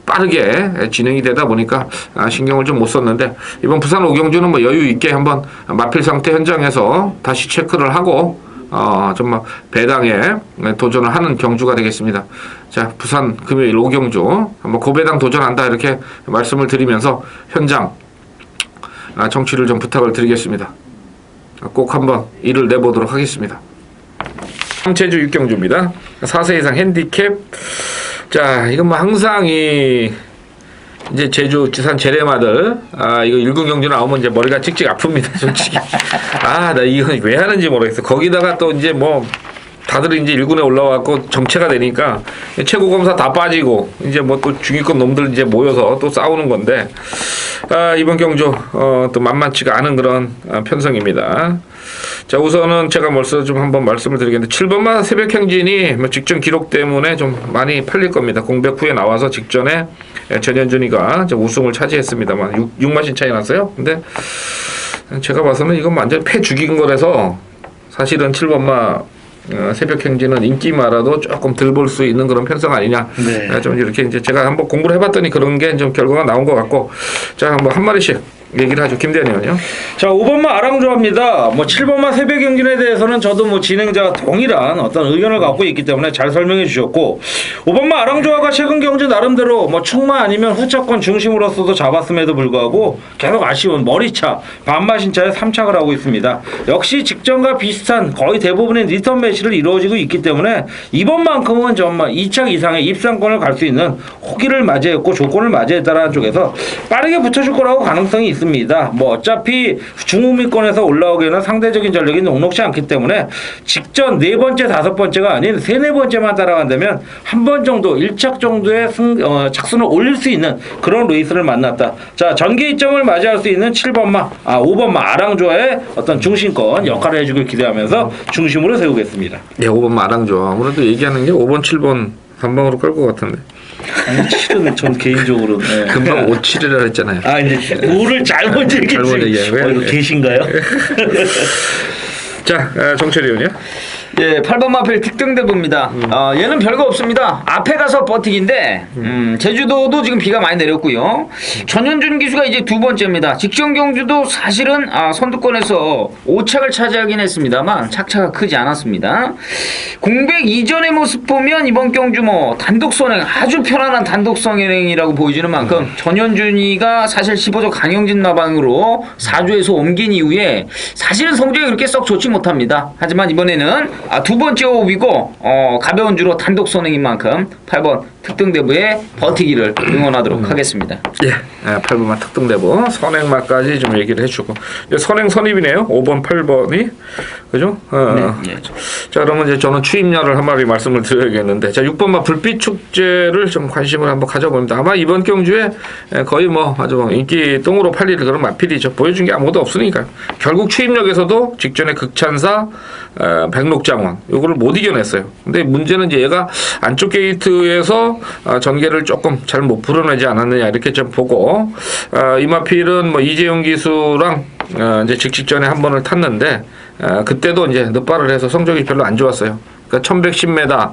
빠르게 진행이 되다 보니까 신경을 좀 못 썼는데 이번 부산 오경주는 뭐 여유 있게 한번 마필 상태 현장에서 다시 체크를 하고 정말 배당에 도전을 하는 경주가 되겠습니다. 자, 부산 금요일 오경주 한번 고배당 도전한다 이렇게 말씀을 드리면서 현장 정치를 좀 부탁을 드리겠습니다. 꼭 한번 일을 내보도록 하겠습니다. 제주 육경주입니다. 4세 이상 핸디캡. 자, 이건 뭐 항상 이제 제주 지산 재래마들 이거 1군 경주 나오면 이제 머리가 찍찍 아픕니다, 솔직히. 나 이건 왜 하는지 모르겠어. 거기다가 또 이제 뭐 다들 이제 1군에 올라와갖고 정체가 되니까 최고 검사 다 빠지고 이제 뭐 또 중위권 놈들 이제 모여서 또 싸우는 건데 이번 경주 또 만만치가 않은 그런 편성입니다. 자, 우선은 제가 벌써 좀 한번 말씀을 드리겠는데 7번마 새벽 행진이 뭐 직전 기록 때문에 좀 많이 팔릴 겁니다. 공백 후에 나와서 직전에 전현준이가 우승을 차지했습니다만 6마신 차이 났어요. 근데 제가 봐서는 이건 완전 패 죽인 거라서 사실은 7번마 새벽 행진은 인기마라도 조금 덜 볼 수 있는 그런 편성 아니냐. 네. 좀 이렇게 이제 제가 한번 공부를 해봤더니 그런 게 좀 결과가 나온 것 같고, 자, 한번 한 마리씩 얘기를 하죠. 김대현 의원요. 자, 5번마 아랑조합니다. 뭐 7번마 새벽 경진에 대해서는 저도 뭐 진행자와 동일한 어떤 의견을 갖고 있기 때문에 잘 설명해 주셨고, 5번마 아랑조화가 최근 경주 나름대로 뭐 충마 아니면 후차권 중심으로서도 잡았음에도 불구하고 계속 아쉬운 머리차, 반마신차에 3착을 하고 있습니다. 역시 직전과 비슷한 거의 대부분의 리턴 매치를 이루어지고 있기 때문에 이번만큼은 정말 2착 이상의 입상권을 갈 수 있는 호기를 맞이했고 조건을 맞이했다라는 쪽에서 빠르게 붙여줄 거라고 가능성이 있습니다. 뭐 어차피 중후미권에서 올라오기에는 상대적인 전력이 녹록지 않기 때문에 직전 4번째, 5번째가 아닌 3, 4번째만 따라간다면 한 번 정도 1착 정도의 착순을 올릴 수 있는 그런 레이스를 만났다. 자, 전개 이점을 맞이할 수 있는 5번마 아랑조의 어떤 중심권 역할을 해주길 기대하면서 중심으로 세우겠습니다. 예, 5번 아랑조. 아무래도 얘기하는 게 5번, 7번 한방으로 끌 것 같은데. 아니, 7은 전 개인적으로 금방 5, 7이라 했잖아요. 이제 뭐를 잘못 얘기했지. 잘못 얘기한 이거 계신가요? 자, 정철이 의원이요. 예, 8번 마필 특등대부입니다. 얘는 별거 없습니다. 앞에 가서 버티기인데 제주도도 지금 비가 많이 내렸고요. 전현준 기수가 이제 두 번째입니다. 직전 경주도 사실은 선두권에서 5착을 차지하긴 했습니다만 착차가 크지 않았습니다. 공백 이전의 모습 보면 이번 경주 뭐 단독 선행 아주 편안한 단독 선행이라고 보여지는 만큼 전현준이가 사실 15조 강영진 나방으로 4조에서 옮긴 이후에 사실은 성적이 그렇게 썩 좋지 못합니다. 하지만 이번에는 두 번째 호흡이고 가벼운 주로 단독 선행인 만큼 8번 특등대부의 버티기를 응원하도록 하겠습니다. 예, 8번만 특등대부 선행마까지 좀 얘기를 해주고 선행 선입이네요. 5번, 8번이 그죠? 네. 자, 그러면 이제 저는 추임녀를 한 마리 말씀을 드려야겠는데, 자, 6번마 불빛 축제를 좀 관심을 한번 가져봅니다. 아마 이번 경주에 거의 뭐 아주 인기 똥으로 팔릴 그런 마필이죠. 보여준 게 아무것도 없으니까. 결국 추임력에서도 직전에 극찬사 백록장원 요거를 못 이겨냈어요. 근데 문제는 이제 얘가 안쪽 게이트에서 전개를 조금 잘 못 풀어내지 않았느냐 이렇게 좀 보고, 이 마필은 뭐 이재용 기수랑 이제 직전에 한 번을 탔는데 그때도 이제 늦발을 해서 성적이 별로 안 좋았어요. 그러니까 1110m.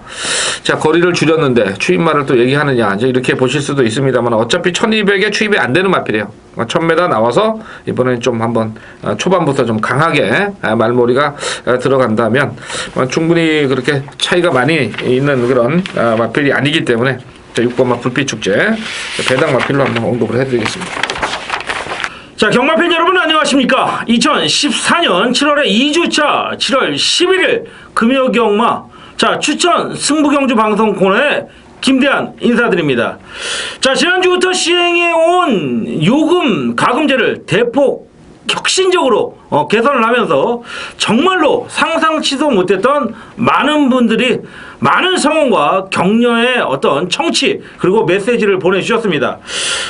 자, 거리를 줄였는데 추임말을 또 얘기하느냐 이제 이렇게 보실 수도 있습니다만 어차피 1200에 추임이 안 되는 마필이에요. 1000m 나와서 이번엔 좀 한번 초반부터 좀 강하게 말머리가 들어간다면 충분히 그렇게 차이가 많이 있는 그런 마필이 아니기 때문에 6번마 불빛축제 배당 마필로 한번 언급을 해드리겠습니다. 자, 경마팬 여러분 안녕하십니까? 2014년 7월의 2주차 7월 11일 금요경마 자 추천 승부경주 방송 코너에 김대한 인사드립니다. 자, 지난주부터 시행해온 요금 가금제를 대폭 혁신적으로 개선을 하면서 정말로 상상치도 못했던 많은 분들이 많은 성원과 격려의 어떤 청취 그리고 메시지를 보내주셨습니다.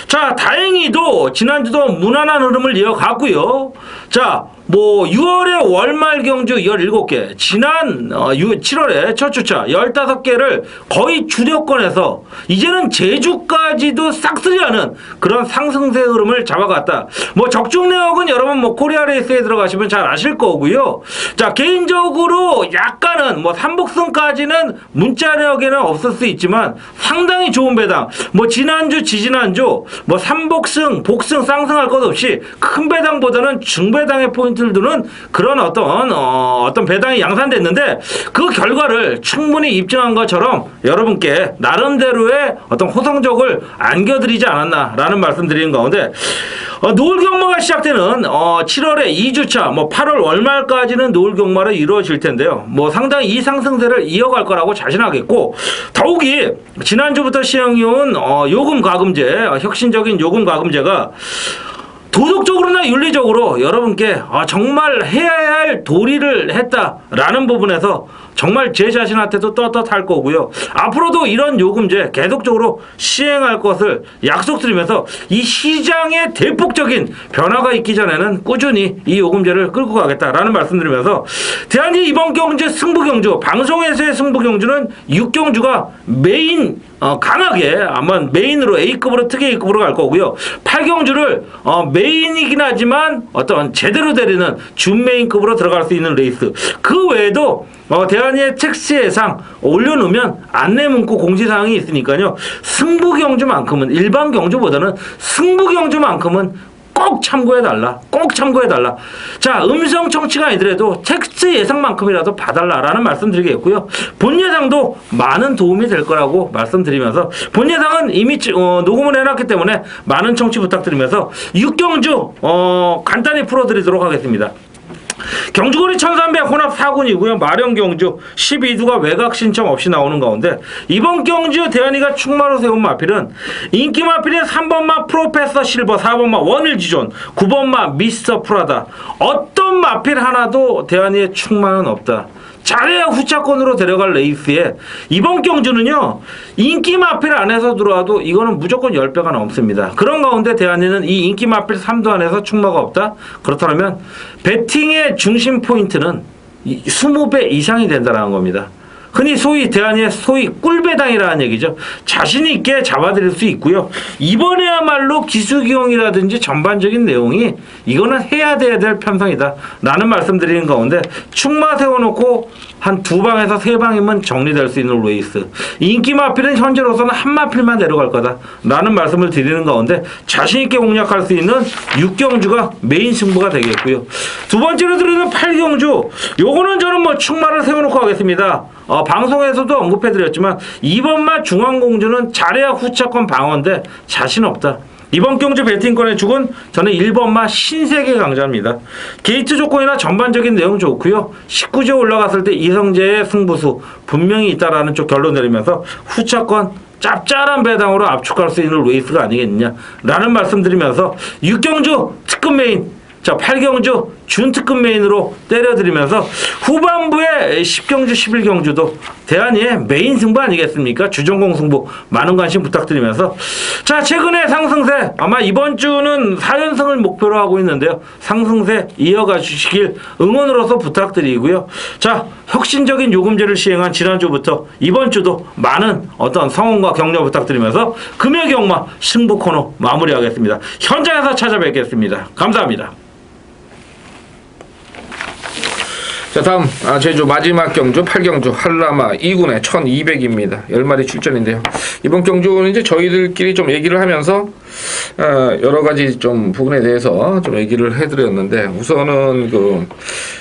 자, 다행히도 지난주도 무난한 흐름을 이어갔고요. 자, 6월에 월말 경주 17개, 지난 7월에 첫 주차 15개를 거의 주력권에서 이제는 제주까지도 싹쓸이하는 그런 상승세 흐름을 잡아갔다. 적중 내역은 여러분 코리아 레이스에 들어가시면 잘 아실 거고요. 자, 개인적으로 약간은 3복승까지는 문자 내역에는 없을 수 있지만 상당히 좋은 배당. 지난주, 지지난주 3복승, 복승, 쌍승할 것 없이 큰 배당보다는 중배당의 포인트를 두는 그런 어떤 배당이 양산됐는데 그 결과를 충분히 입증한 것처럼 여러분께 나름대로의 어떤 호성적을 안겨드리지 않았나라는 말씀드리는 가운데 노을 경마가 시작되는 7월에 2주차 8월 월말까지는 노을 경마로 이루어질 텐데요. 상당히 이 상승세를 이어갈 거라고 자신하겠고 더욱이 지난주부터 시행해온 요금 가금제 혁신적인 요금 가금제가 도덕적으로나 윤리적으로 여러분께 정말 해야 할 도리를 했다라는 부분에서 정말 제 자신한테도 떳떳할 거고요. 앞으로도 이런 요금제 계속적으로 시행할 것을 약속드리면서 이 시장에 대폭적인 변화가 있기 전에는 꾸준히 이 요금제를 끌고 가겠다라는 말씀드리면서 대한이 이번 경주 승부경주 방송에서의 승부경주는 6경주가 메인 강하게 아마 메인으로 A급으로 특 A급으로 갈 거고요. 8경주를 메인이긴 하지만 어떤 제대로 되리는 준메인급으로 들어갈 수 있는 레이스 그 외에도 대한이의 택시 예상 올려놓으면 안내 문구 공지사항이 있으니까요. 승부경주만큼은 일반 경주보다는 승부경주만큼은 꼭 참고해달라. 꼭 참고해달라. 자, 음성 청취가 아니더라도 텍스트 예상만큼이라도 봐달라라는 말씀드리겠고요. 본 예상도 많은 도움이 될 거라고 말씀드리면서 본 예상은 이미 녹음을 해놨기 때문에 많은 청취 부탁드리면서 6경주 간단히 풀어드리도록 하겠습니다. 경주거리 1300 혼합 4군이고요. 마령경주 12두가 외곽 신청 없이 나오는 가운데 이번 경주 대한이가 충마로 세운 마필은 인기 마필인 3번마 프로페서 실버, 4번마 원일지존, 9번마 미스터 프라다 어떤 마필 하나도 대한이의 충마는 없다. 잘해야 후차권으로 데려갈 레이스에 이번 경주는요 인기 마필 안에서 들어와도 이거는 무조건 10배가 넘습니다. 그런 가운데 대한이는 이 인기 마필 3도 안에서 충마가 없다? 그렇다면 배팅의 중심 포인트는 20배 이상이 된다는 겁니다. 흔히 소위 대한이의 소위 꿀배당이라는 얘기죠. 자신 있게 잡아드릴 수 있고요. 이번에야말로 기술기용이라든지 전반적인 내용이 이거는 해야 될 편성이다 라는 말씀드리는 가운데 충마 세워놓고 한 2방에서 3방이면 정리될 수 있는 레이스 인기 마필은 현재로서는 한 마필만 내려갈 거다 라는 말씀을 드리는 가운데 자신있게 공략할 수 있는 6경주가 메인 승부가 되겠고요. 두 번째로 드리는 8경주 요거는 저는 충마를 세워놓고 하겠습니다. 방송에서도 언급해드렸지만 이번만 중앙공주는 잘해야 후차권 방어인데 자신 없다. 이번 경주 배팅권의 죽은 저는 1번마 신세계 강자입니다. 게이트 조건이나 전반적인 내용 좋고요. 19조 올라갔을 때 이성재의 승부수 분명히 있다라는 쪽 결론 내리면서 후차권 짭짤한 배당으로 압축할 수 있는 레이스가 아니겠느냐라는 말씀드리면서 6경주 특급 메인 자 8경주 준특급 메인으로 때려드리면서 후반부에 10경주 11경주도 대한이의 메인 승부 아니겠습니까? 주전공 승부 많은 관심 부탁드리면서 자 최근에 상승세 아마 이번 주는 4연승을 목표로 하고 있는데요. 상승세 이어가 주시길 응원으로서 부탁드리고요. 자 혁신적인 요금제를 시행한 지난주부터 이번 주도 많은 어떤 성원과 격려 부탁드리면서 금요경마 승부 코너 마무리하겠습니다. 현장에서 찾아뵙겠습니다. 감사합니다. 자, 다음 제주 마지막 경주 8경주 한라마 2군의 1200입니다. 10마리 출전인데요. 이번 경주는 이제 저희들끼리 좀 얘기를 하면서 여러 가지 좀 부분에 대해서 좀 얘기를 해드렸는데 우선은 그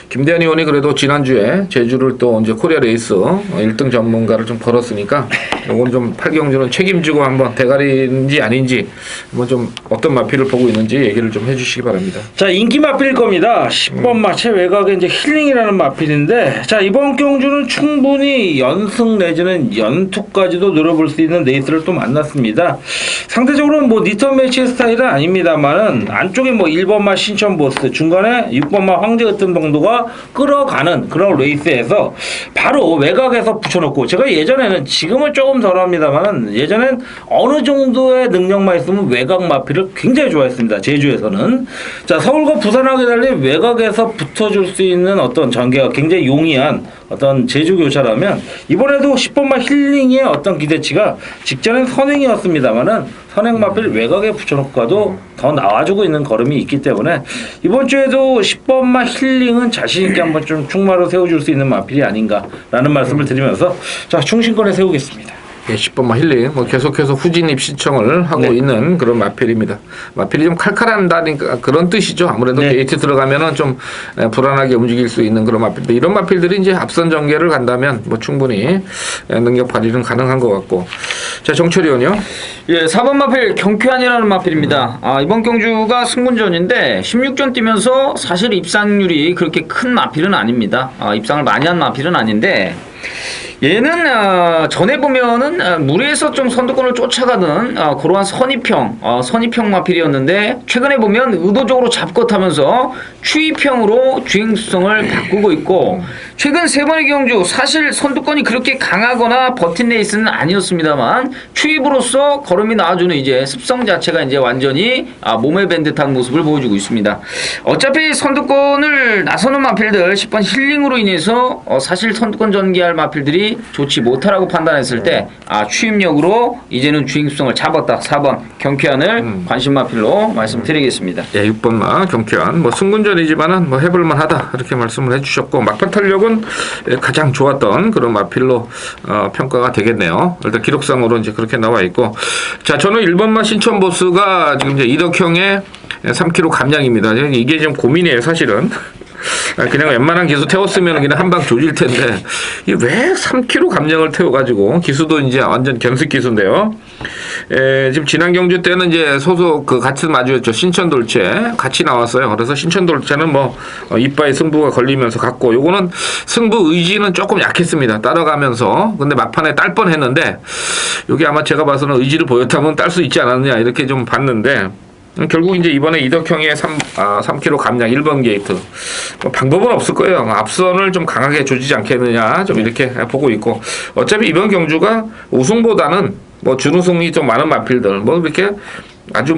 김대한 의원이 그래도 지난주에 제주를 또 이제 코리아 레이스 1등 전문가를 좀 벌었으니까 이건 좀 8경주는 책임지고 한번 대가리인지 아닌지 한번 좀 어떤 마필을 보고 있는지 얘기를 좀 해주시기 바랍니다. 자, 인기 마필일 겁니다. 10번 마체 외곽에 이제 힐링이라는 마필인데, 자, 이번 경주는 충분히 연승 내지는 연투까지도 노려볼 수 있는 레이스를 또 만났습니다. 상대적으로는 뭐 니턴 매치 스타일은 아닙니다만은 안쪽에 뭐 1번마 신천보스, 중간에 6번마 황제으뜸 정도가 끌어가는 그런 레이스에서 바로 외곽에서 붙여놓고, 제가 예전에는, 지금은 조금 덜합니다만은 예전엔 어느 정도의 능력만 있으면 외곽 마필을 굉장히 좋아했습니다. 제주에서는. 자, 서울과 부산하게 달리 외곽에서 붙어줄 수 있는 어떤 전개가 굉장히 용이한 어떤 제주 교차라면 이번에도 10번마 힐링의 어떤 기대치가 직전엔 선행이었습니다만은 선행 마필 외곽에 붙여놓고 가도 더 나와주고 있는 걸음이 있기 때문에 이번 주에도 10번마 힐링은 자신있게 한번 좀 충마로 세워줄 수 있는 마필이 아닌가라는 말씀을 드리면서 자, 충신권에 세우겠습니다. 예, 10번마 힐링 뭐 계속해서 후진입 시청을 하고 있는 그런 마필입니다. 마필이 좀 칼칼한다니까 그런 뜻이죠. 아무래도 게이트 들어가면은 좀 불안하게 움직일 수 있는 그런 마필인데 이런 마필들이 이제 앞선 전개를 간다면 뭐 충분히 능력 발휘는 가능한 것 같고. 자, 정철이 의원이요. 예, 4번 마필 경쾌한이라는 마필입니다. 이번 경주가 승군전인데 16전 뛰면서 사실 입상률이 그렇게 큰 마필은 아닙니다. 입상을 많이 한 마필은 아닌데 얘는 전에 보면은 무리에서 좀 선두권을 쫓아가는 그러한 선입형 마필이었는데 최근에 보면 의도적으로 잡고 타면서 추입형으로 주행수성을 바꾸고 있고 최근 세 번의 경주 사실 선두권이 그렇게 강하거나 버틴 레이스는 아니었습니다만 추입으로서 걸음이 나와주는 이제 습성 자체가 이제 완전히 몸에 밴 듯한 모습을 보여주고 있습니다. 어차피 선두권을 나서는 마필들 10번 힐링으로 인해서 사실 선두권 전개할 마필들이 좋지 못하라고 판단했을 때 추임력으로 이제는 주행수성을 잡았다. 4번 경쾌한을 관심 마필로 말씀드리겠습니다. 예, 6번마 경쾌한 뭐 승군전이지만은 뭐 해볼만 하다 이렇게 말씀을 해주셨고 막판 탄력은 가장 좋았던 그런 마필로 평가가 되겠네요. 일단 기록상으로 이제 그렇게 나와 있고 자 저는 1번마 신천보스가 지금 이제 이덕형의 3kg 감량입니다. 이게 좀 고민이에요 사실은. 그냥 웬만한 기수 태웠으면 그냥 한 방 조질 텐데 이 왜 3kg 감량을 태워가지고 기수도 이제 완전 견습 기수인데요. 지금 지난 경주 때는 이제 소속 그 같은 마주였죠. 신천돌체 같이 나왔어요. 그래서 신천돌체는 뭐 이빠이 승부가 걸리면서 갔고 요거는 승부 의지는 조금 약했습니다. 따라가면서 근데 막판에 딸 뻔했는데 여기 아마 제가 봐서는 의지를 보였다면 딸 수 있지 않았느냐 이렇게 좀 봤는데. 결국 이제 이번에 이덕형의 3kg 감량 1번 게이트 뭐 방법은 없을 거예요. 앞선을 좀 강하게 조지지 않겠느냐 좀 이렇게 보고 있고 어차피 이번 경주가 우승보다는 뭐 준우승이 좀 많은 마필들 뭐 이렇게 아주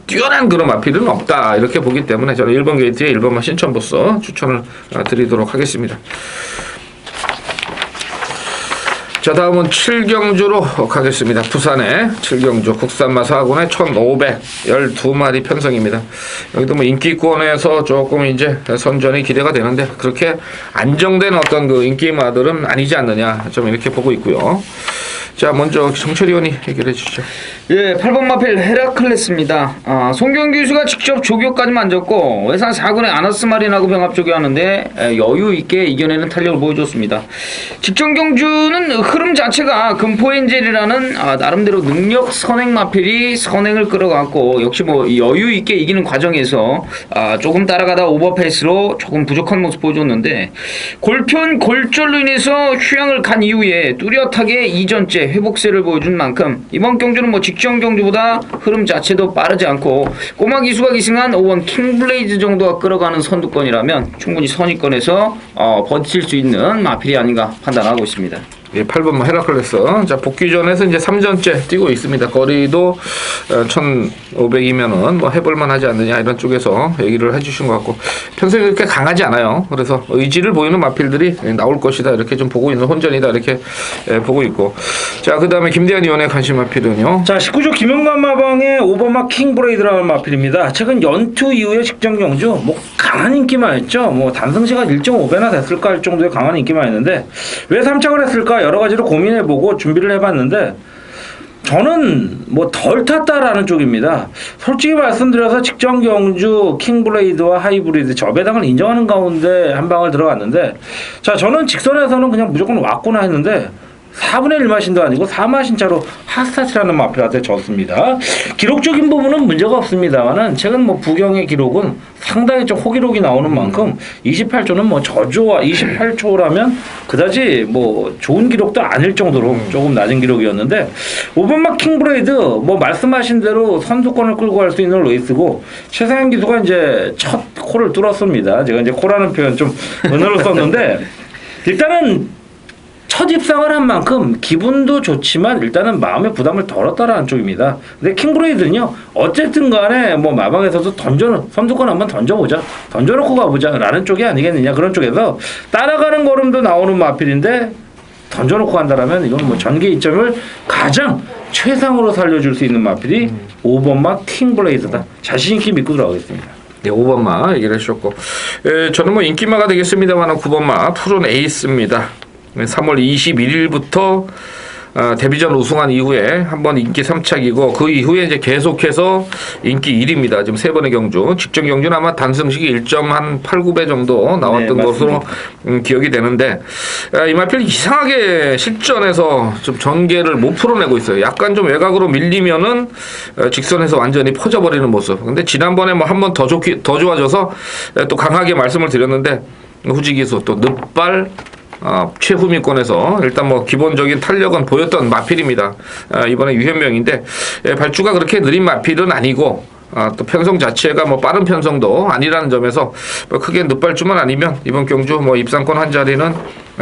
뛰어난 그런 마필은 없다 이렇게 보기 때문에 저는 1번 게이트에 1번만 신천보스 추천을 드리도록 하겠습니다. 자 다음은 7경주로 가겠습니다. 부산의 7경주 국산마 4군의 1512마리 편성입니다. 여기도 뭐 인기권에서 조금 이제 선전이 기대가 되는데 그렇게 안정된 어떤 그 인기마들은 아니지 않느냐 좀 이렇게 보고 있고요. 자 먼저 정철이 의원이 얘기를 해주시죠. 예, 8번 마필 헤라클레스입니다. 송경 교수가 직접 조교까지 만졌고 외산 4군의 아너스 마린하고 병합 조교하는데 여유 있게 이겨내는 탄력을 보여줬습니다. 직전 경주는 흐름 자체가 금포엔젤이라는 나름대로 능력 선행 마필이 선행을 끌어갔고 역시 뭐 여유 있게 이기는 과정에서 조금 따라가다 오버페이스로 조금 부족한 모습 보여줬는데 골편 골절로 인해서 휴양을 간 이후에 뚜렷하게 이전째 회복세를 보여준 만큼 이번 경주는 뭐 직전 경주보다 흐름 자체도 빠르지 않고 꼬마 기수가 기승한 5번 킹블레이즈 정도가 끌어가는 선두권이라면 충분히 선의권에서 버틸 수 있는 마필이 아닌가 판단하고 있습니다. 예, 8번 헤라클레스. 자, 복귀전에서 이제 3전째 뛰고 있습니다. 거리도 1500이면은 뭐 해볼만 하지 않느냐 이런 쪽에서 얘기를 해주신 것 같고 평소에 그렇게 강하지 않아요. 그래서 의지를 보이는 마필들이 나올 것이다 이렇게 좀 보고 있는 혼전이다 이렇게 보고 있고 자, 그 다음에 김대한 의원의 관심 마필은요. 자, 19조 김영관 마방의 5번마 킹브레이드라는 마필입니다. 최근 연투 이후에 직전 경주 뭐 강한 인기만 했죠. 뭐 단승시가 1.5배나 됐을까 할 정도의 강한 인기만 했는데 왜 3착을 했을까 여러 가지로 고민해보고 준비를 해봤는데 저는 뭐 덜 탔다라는 쪽입니다. 솔직히 말씀드려서 직전 경주 킹블레이드와 하이브리드 저배당을 인정하는 가운데 한 방을 들어갔는데, 자 저는 직선에서는 그냥 무조건 왔구나 했는데 4분의 1 마신도 아니고 4마신 차로 핫스타트라는 마필한테 졌습니다. 기록적인 부분은 문제가 없습니다만은 최근 뭐 부경의 기록은 상당히 좀 호기록이 나오는 만큼 28초는 뭐 저조와 28초라면 그다지 뭐 좋은 기록도 아닐 정도로 조금 낮은 기록이었는데, 오번막 킹브레이드 뭐 말씀하신 대로 선두권을 끌고 갈 수 있는 레이스고, 최상현 기수가 이제 첫 코를 뚫었습니다. 제가 이제 코라는 표현 좀 은어를 썼는데 일단은 첫 입상을 한 만큼 기분도 좋지만 일단은 마음의 부담을 덜었다라는 쪽입니다. 근데 킹브레이드는요, 어쨌든 간에 뭐 마방에서도 선두권 한번 던져놓고 가보자라는 쪽이 아니겠느냐, 그런 쪽에서 따라가는 걸음도 나오는 마필인데 던져놓고 간다라면 이건 뭐 전개 이점을 가장 최상으로 살려줄 수 있는 마필이 5번마 킹블레이드다. 자신 있게 믿고 들어가겠습니다. 네, 5번마 얘기를 해주셨고, 저는 뭐 인기마가 되겠습니다만 9번마 푸른 에이스입니다. 3월 21일부터 데뷔전 우승한 이후에 한번 인기 3착이고, 그 이후에 이제 계속해서 인기 1위입니다. 지금 3번의 경주, 직전 경주는 아마 단승식이 1.8, 9배 정도 나왔던 네, 것으로 기억이 되는데, 이 마필 이상하게 실전에서 좀 전개를 못 풀어내고 있어요. 약간 좀 외곽으로 밀리면은 직선에서 완전히 퍼져버리는 모습. 근데 지난번에 뭐 한 번 더 좋아져서 또 강하게 말씀을 드렸는데, 후지기수 또 늪발 최후미권에서 일단 뭐 기본적인 탄력은 보였던 마필입니다. 이번에 유현명인데, 발주가 그렇게 느린 마필은 아니고, 또 편성 자체가 뭐 빠른 편성도 아니라는 점에서 뭐 크게 늪발주만 아니면 이번 경주 뭐 입상권 한 자리는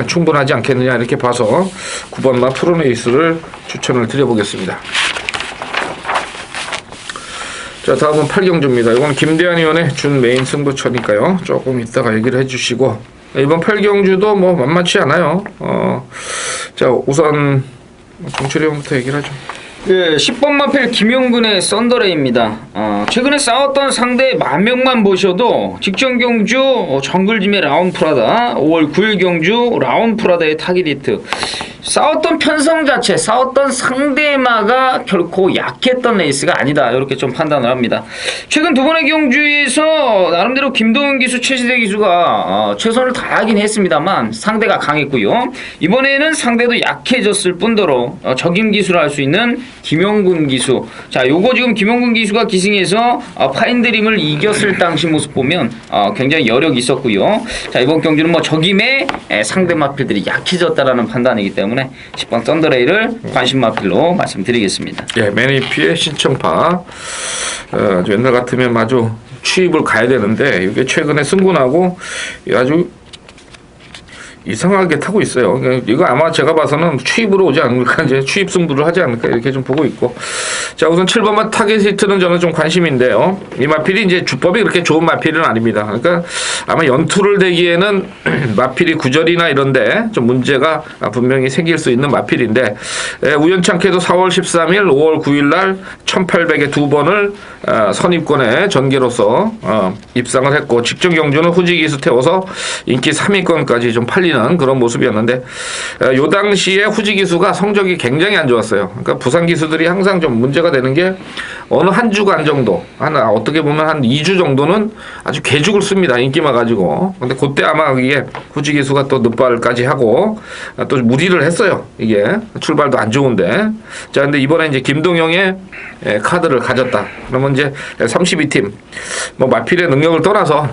충분하지 않겠느냐, 이렇게 봐서 9번마 푸른에이스를 추천을 드려보겠습니다. 자, 다음은 8경주입니다. 이건 김대한 의원의 준 메인 승부처니까요, 조금 이따가 얘기를 해주시고, 이번 8경주도 뭐 만만치 않아요. 자, 우선 정철이 형부터 얘기를 하죠. 예, 10번 마필 김용근의 썬더레이입니다. 최근에 싸웠던 상대 10,000명만 보셔도 직전 경주 정글짐의 라운프라다, 5월 9일 경주 라운프라다의 타깃히트, 싸웠던 편성 자체, 싸웠던 상대마가 결코 약했던 레이스가 아니다, 이렇게 좀 판단을 합니다. 최근 두 번의 경주에서 나름대로 김동현 기수, 최시대 기수가 최선을 다하긴 했습니다만 상대가 강했고요. 이번에는 상대도 약해졌을 뿐더러 적임 기수를 할 수 있는 김용근 기수, 자 요거 지금 김용근 기수가 기승에서 파인드림을 이겼을 당시 모습 보면 굉장히 여력이 있었고요. 자, 이번 경주는 뭐 적임의 상대 마필들이 약해졌다라는 판단이기 때문에 10번 썬더레이를 관심 마필로 말씀드리겠습니다. 예, 매니피의 신청파. 옛날 같으면 아주 취입을 가야 되는데, 이게 최근에 승군하고 아주 이상하게 타고 있어요. 이거 아마 제가 봐서는 취입으로 오지 않을까, 이제 취입 승부를 하지 않을까, 이렇게 좀 보고 있고. 자, 우선 7번마 타겟 히트는 저는 좀 관심인데요. 이 마필이 이제 주법이 그렇게 좋은 마필은 아닙니다. 그러니까 아마 연투를 대기에는 마필이 구절이나 이런데 좀 문제가 분명히 생길 수 있는 마필인데, 우연찮게도 4월 13일, 5월 9일 날 1800에 2번을 선입권의 전개로서 입상을 했고, 직전 경주는 후지기수 태워서 인기 3위권까지 좀 팔리는 그런 모습이었는데, 요 당시에 후지기수가 성적이 굉장히 안 좋았어요. 그러니까 부산 기수들이 항상 좀 문제가 되는 게, 어느 한 주간 정도, 어떻게 보면 한 2주 정도는 아주 개죽을 씁니다. 인기만 가지고. 근데 그때 아마 이게 후지기수가 또 늪발까지 하고 또 무리를 했어요. 이게 출발도 안 좋은데. 자, 근데 이번에 이제 김동영의 카드를 가졌다. 그러면 이제 32팀 뭐 마필의 능력을 떠나서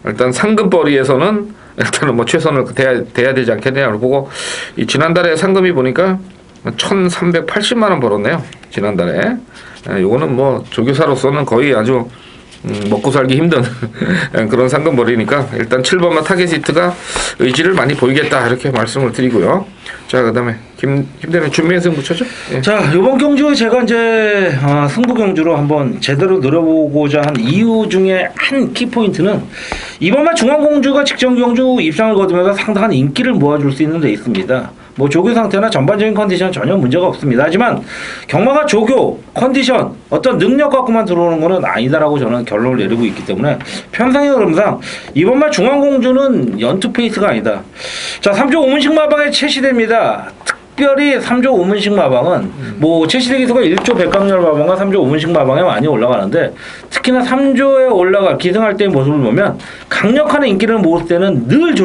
일단 상금벌이에서는 일단은 뭐 최선을 돼야 되지 않겠냐고 보고, 이 지난달에 상금이 보니까 1,380만 원 벌었네요. 지난달에. 요거는 뭐 조교사로서는 거의 아주 먹고 살기 힘든 그런 상금벌이니까 일단 7번만 타겟 히트가 의지를 많이 보이겠다, 이렇게 말씀을 드리고요. 자, 그다음에 김대는 준비의 승부처죠? 예. 자, 이번 경주 제가 이제 승부 경주로 한번 제대로 노려보고자 한 이유 중에 한 키포인트는, 이번만 중앙공주가 직전 경주 입상을 거두면서 상당한 인기를 모아줄 수 있는 데 있습니다. 뭐 조교 상태나 전반적인 컨디션 전혀 문제가 없습니다. 하지만 경마가 조교, 컨디션, 어떤 능력 갖고만 들어오는 것은 아니다라고 저는 결론을 내리고 있기 때문에 편상의 흐름상 이번만 중앙공주는 연투 페이스가 아니다. 자, 3조 5문식 마방의 최시대입니다. 특별히 3조 5문식 마방은 뭐 최시대 기수가 1조 백강렬 마방과 3조 5문식 마방에 많이 올라가는데 특히나 3조에 올라가 기승할 때의 모습을 보면 강력한 인기를 모을 때는 늘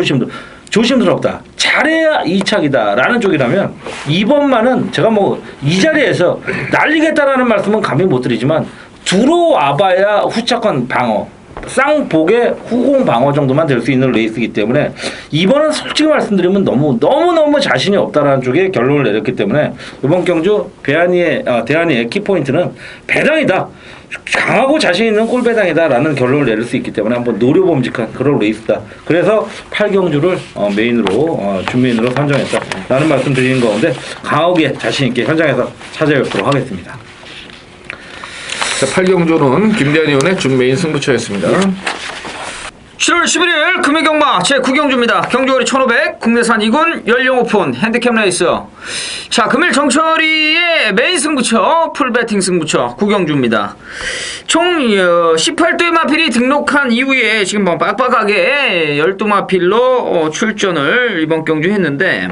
조심스럽다. 잘해야 2착이다라는 쪽이라면 이번만은 제가 뭐 이 자리에서 날리겠다라는 말씀은 감히 못 드리지만 들어와봐야 후착한 방어 쌍복의 후공 방어 정도만 될 수 있는 레이스이기 때문에 이번은 솔직히 말씀드리면 너무 자신이 없다라는 쪽에 결론을 내렸기 때문에 이번 경주 대한이의 키포인트는 배당이다. 강하고 자신 있는 꼴배당이다라는 결론을 내릴 수 있기 때문에 한번 노려봄직한 그런 레이스다. 그래서 8경주를 메인으로 준메인으로 선정했다라는 말씀 드리는 가운데 강하게 자신 있게 현장에서 찾아뵙도록 하겠습니다. 자, 8경주는 김대한 의원의 준메인 승부처였습니다. 7월 11일 금요경마 제9경주입니다. 경주거리 1500 국내산 2군 연령 오픈 핸디캡 레이스. 자, 금일 정철이의 메인 승부처 풀배팅 승부처 9경주입니다. 총 18도의 마필이 등록한 이후에 지금 뭐 빡빡하게 12마필로 출전을 이번 경주 했는데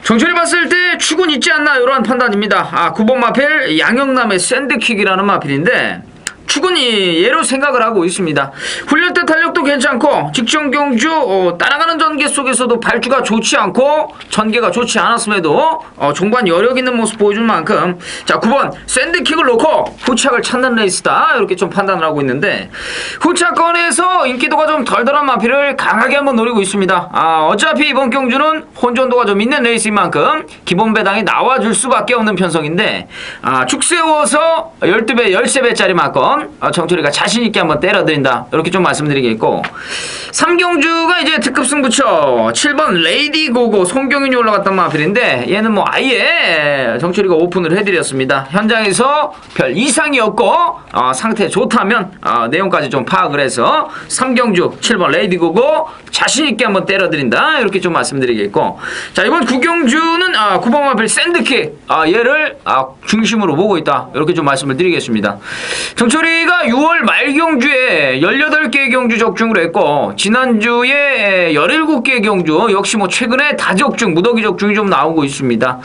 정철이 봤을 때 추군 있지 않나 이러한 판단입니다. 9번 마필 양영남의 샌드킥이라는 마필인데 추근이 얘로 생각을 하고 있습니다. 훈련 때 탄력도 괜찮고 직전 경주 따라가는 전개 속에서도 발주가 좋지 않고 전개가 좋지 않았음에도 종반 여력 있는 모습 보여준 만큼 자 9번 샌드킥을 놓고 후착을 찾는 레이스다 이렇게 좀 판단을 하고 있는데 후착권에서 인기도가 좀 덜덜한 마필을 강하게 한번 노리고 있습니다. 어차피 이번 경주는 혼전도가 좀 있는 레이스인 만큼 기본 배당이 나와줄 수밖에 없는 편성인데 축 세워서 12배 13배짜리 막건 정철이가 자신있게 한번 때려드린다 이렇게 좀 말씀드리겠고 3경주가 이제 특급 승부처 7번 레이디 고고 송경윤이 올라갔던 마필인데 얘는 뭐 아예 정철이가 오픈을 해드렸습니다. 현장에서 별 이상이 없고 상태 좋다면 내용까지 좀 파악을 해서 3경주 7번 레이디 고고 자신있게 한번 때려드린다 이렇게 좀 말씀드리겠고 자 이번 9경주는 9번 마필 샌드킥 얘를 중심으로 보고 있다 이렇게 좀 말씀을 드리겠습니다. 정철이가 6월 말 경주에 18개의 경주 적중을 했고 지난주에 17개의 경주 역시 뭐 최근에 다적중 무더기 적중이 좀 나오고 있습니다.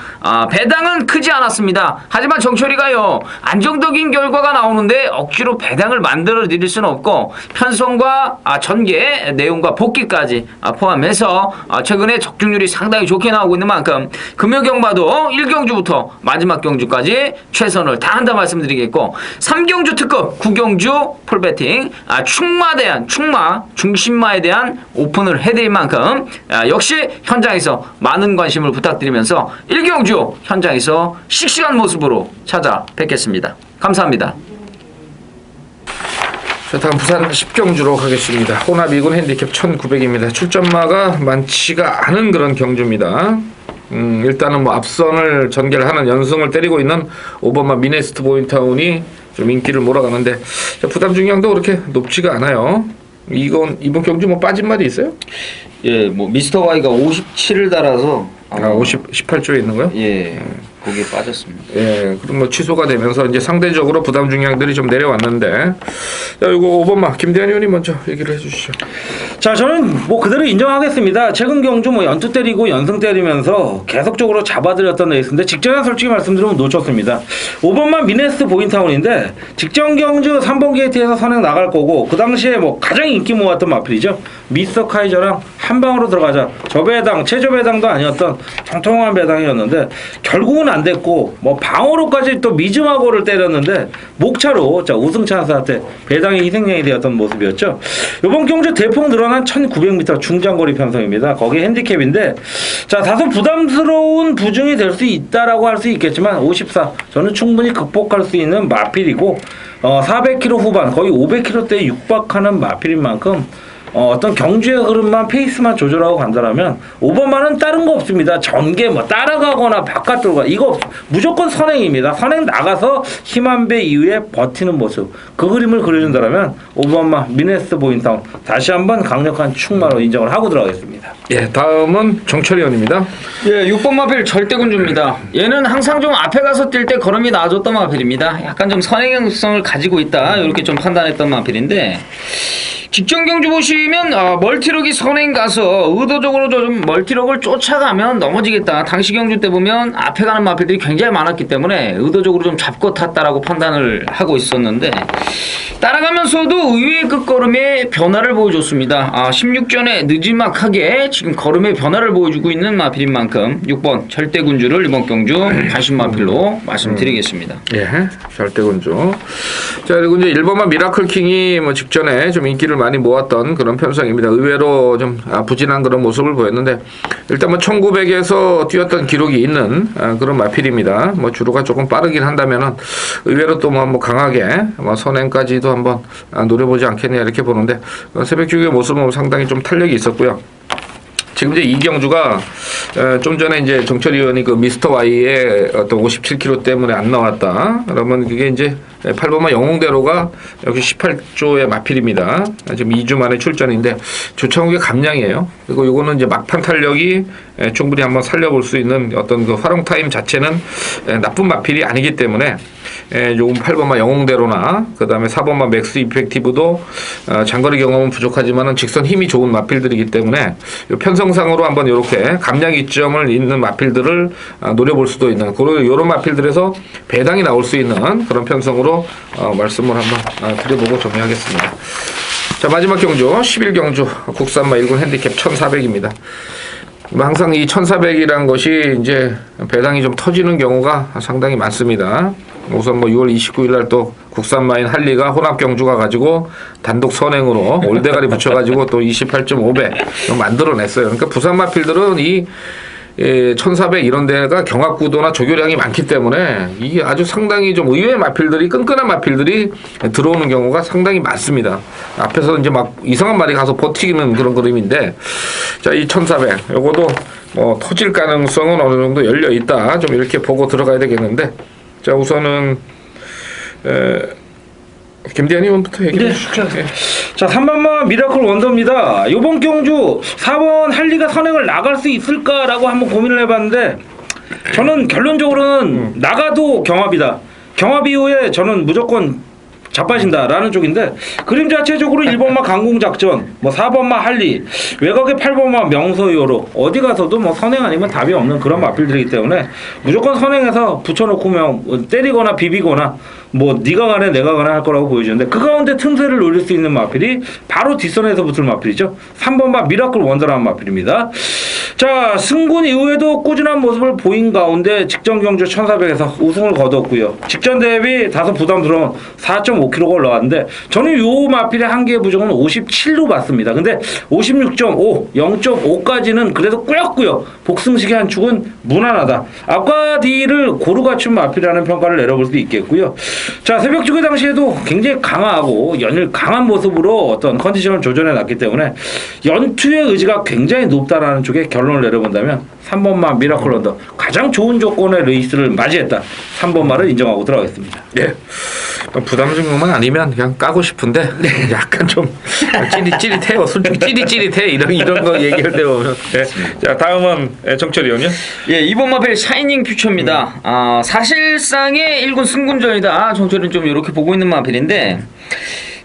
배당은 크지 않았습니다. 하지만 정철이가요 안정적인 결과가 나오는데 억지로 배당을 만들어 드릴 수는 없고 편성과 전개 내용과 복귀까지 포함해서 최근에 적중률이 상당히 좋게 나오고 있는 만큼 금요경마도 1경주부터 마지막 경주까지 최선을 다한다 말씀드리겠고 3경주 특급 9경주 풀배팅 충마 중심마에 대한 오픈을 해드릴 만큼 역시 현장에서 많은 관심을 부탁드리면서 1경주 현장에서 씩씩한 모습으로 찾아뵙겠습니다. 감사합니다. 자, 다음 부산 10경주로 가겠습니다. 혼합 2군 핸디캡 1900입니다. 출전마가 많지가 않은 그런 경주입니다. 일단은 뭐 앞선을 전개를 하는 연승을 때리고 있는 5번마 미네스트 보인타운이 좀 인기를 몰아가는데 부담 중량도 그렇게 높지가 않아요. 이번 경주 뭐 빠진 말이 있어요? 예, 뭐 미스터 Y가 57을 달아서 18조에 있는 거요? 예, 거기에 빠졌습니다. 예, 그럼 뭐 취소가 되면서 이제 상대적으로 부담 중량들이 좀 내려왔는데 자, 이거 5번마 김대한 의원이 먼저 얘기를 해주시죠. 자, 저는 뭐 그대로 인정하겠습니다. 최근 경주 뭐 연투 때리고 연승 때리면서 계속적으로 잡아들였던 레이스인데 직전에 솔직히 말씀드리면 놓쳤습니다. 5번만 미네스 보인타운인데 직전 경주 3번 게이트에서 선행 나갈 거고 그 당시에 뭐 가장 인기 모았던 마필이죠. 미스터 카이저랑 한 방으로 들어가자. 저배당, 최저배당도 아니었던 통통한 배당이었는데 결국은 안 됐고 뭐 방어로까지 또 미즈마고를 때렸는데 목차로 자 우승 찬스한테 배당이 희생양이 되었던 모습이었죠. 이번 경주 대폭 늘어난 1900m 중장거리 편성입니다. 거기 핸디캡인데 자 다소 부담스러운 부중이 될 수 있다라고 할 수 있겠지만 54 저는 충분히 극복할 수 있는 마필이고 400km 후반 거의 500km대에 육박하는 마필인 만큼 어떤 경주의 흐름만 페이스만 조절하고 간다라면 5번만은 다른 거 없습니다. 전개 뭐 따라가거나 바깥으로 가 이거 무조건 선행입니다. 선행 나가서 힘 한 배 이후에 버티는 모습 그 그림을 그려준다라면 5번만 미네스 보인타운 다시 한번 강력한 충마로 인정을 하고 들어가겠습니다. 예, 다음은 정철이 의원입니다. 예, 6번 마필 절대군주입니다. 얘는 항상 좀 앞에 가서 뛸 때 걸음이 나아졌던 마필입니다. 약간 좀 선행성을 가지고 있다 이렇게 좀 판단했던 마필인데 직전 경주 보시면 멀티럭이 선행 가서 의도적으로 좀 멀티럭을 쫓아가면 넘어지겠다. 당시 경주 때 보면 앞에 가는 마필들이 굉장히 많았기 때문에 의도적으로 좀 잡고 탔다라고 판단을 하고 있었는데 따라가면서도 의외의 끝걸음의 변화를 보여줬습니다. 16전에 느지막하게 지금 걸음의 변화를 보여주고 있는 마필인 만큼 6번 절대군주를 이번 경주 관심 마필로 말씀드리겠습니다. 예, 절대군주. 자, 그리고 이제 1번만 미라클킹이 뭐 직전에 좀 인기를 많이 모았던 그런 편성입니다. 의외로 좀 부진한 그런 모습을 보였는데 일단 뭐 1900에서 뛰었던 기록이 있는 그런 마필입니다. 뭐 주로가 조금 빠르긴 한다면은 의외로 또 뭐 강하게 선행까지도 한번 노려보지 않겠냐 이렇게 보는데 새벽 주기의 모습은 상당히 좀 탄력이 있었고요. 지금 이제 이경주가 좀 전에 이제 정철 의원이 그 미스터 Y의 어떤 57kg 때문에 안 나왔다. 그러면 그게 이제 8번마 영웅대로가 역시 18조의 마필입니다. 지금 2주 만에 출전인데 조창욱의 감량이에요. 그리고 이거는 이제 막판 탄력이 충분히 한번 살려볼 수 있는 어떤 그 활용 타임 자체는 나쁜 마필이 아니기 때문에 요금 8번마 영웅대로나 그 다음에 4번마 맥스 이펙티브도 장거리 경험은 부족하지만은 직선 힘이 좋은 마필들이기 때문에 요 편성상으로 한번 이렇게 감량 이점을 있는 마필들을 노려볼 수도 있는 그리고 이런 마필들에서 배당이 나올 수 있는 그런 편성으로 말씀을 한번 드려보고 정리하겠습니다. 자, 마지막 경주 11경주 국산마 1군 핸디캡 1400입니다. 항상 이 1400이란 것이 이제 배당이 좀 터지는 경우가 상당히 많습니다. 우선 뭐 6월 29일 날 또 국산마인 할리가 혼합 경주가 가지고 단독 선행으로 올대가리 붙여가지고 또 28.5배 만들어냈어요. 그러니까 부산 마필들은 이 1400 이런 데가 경합구도나 조교량이 많기 때문에 이게 아주 상당히 좀 의외의 마필들이 끈끈한 마필들이 들어오는 경우가 상당히 많습니다. 앞에서 이제 막 이상한 말이 가서 버티는 그런 그림인데 자, 이 1400 요거도 뭐 터질 가능성은 어느 정도 열려 있다. 좀 이렇게 보고 들어가야 되겠는데 자, 우선은 김대한 의원부터 얘기해 주시죠. 네. 자, 3번마 미라클 원더입니다. 요번 경주 4번 할리가 선행을 나갈 수 있을까라고 한번 고민을 해봤는데 저는 결론적으로는 나가도 경합이다. 경합 이후에 저는 무조건 자빠진다라는 쪽인데 그림 자체적으로 1번마 강공작전, 뭐 4번마 할리, 외곽의 8번마 명서요로 어디 가서도 뭐 선행 아니면 답이 없는 그런 마필들이기 때문에 무조건 선행해서 붙여놓고 뭐 때리거나 비비거나 뭐 네가 가네 내가 가네 할 거라고 보여주는데 그 가운데 틈새를 노릴 수 있는 마필이 바로 뒷선에서 붙을 마필이죠. 3번마 미라클 원더라는 마필입니다. 자, 승군 이후에도 꾸준한 모습을 보인 가운데 직전 경주 1400에서 우승을 거뒀고요. 직전 대비 다소 부담스러운 4.5kg가 올라왔는데 저는 요 마필의 한계의 부정은 57로 봤습니다. 근데 56.5, 0.5까지는 그래도 꾸역꾸역 복승식의 한 축은 무난하다. 앞과 뒤를 고루 갖춘 마필이라는 평가를 내려볼 수 있겠고요. 자, 새벽 주기 당시에도 굉장히 강하고 연일 강한 모습으로 어떤 컨디션을 조절해 놨기 때문에 연투의 의지가 굉장히 높다라는 쪽에 결론을 내려본다면 3번마 미라클 원더 가장 좋은 조건의 레이스를 맞이했다. 3번마를 인정하고 들어가겠습니다. 예. 부담 정도만 아니면 그냥 까고 싶은데 약간 좀 찌릿찌릿해요. 솔직히 찌릿찌릿해 이런 거 얘기할 때 보면. 네. 자, 다음은 정철 의원이요. 예, 이번 마필 샤이닝 퓨처입니다. 사실상의 1군 승군전이다. 정철은 좀 이렇게 보고 있는 마필인데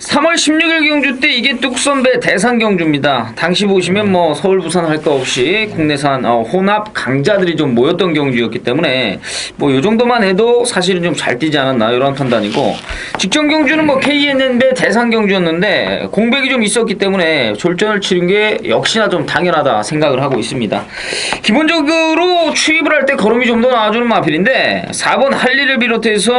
3월 16일 경주 때 이게 뚝선배 대상 경주입니다. 당시 보시면 뭐 서울 부산 할 거 없이 국내산 혼합 강자들이 좀 모였던 경주였기 때문에 뭐 요 정도만 해도 사실은 좀 잘 뛰지 않았나 이런 판단이고 직전 경주는 뭐 KNN배 대상 경주였는데 공백이 좀 있었기 때문에 졸전을 치른 게 역시나 좀 당연하다 생각을 하고 있습니다. 기본적으로 추입을 할 때 걸음이 좀 더 나와주는 마필인데 4번 할리를 비롯해서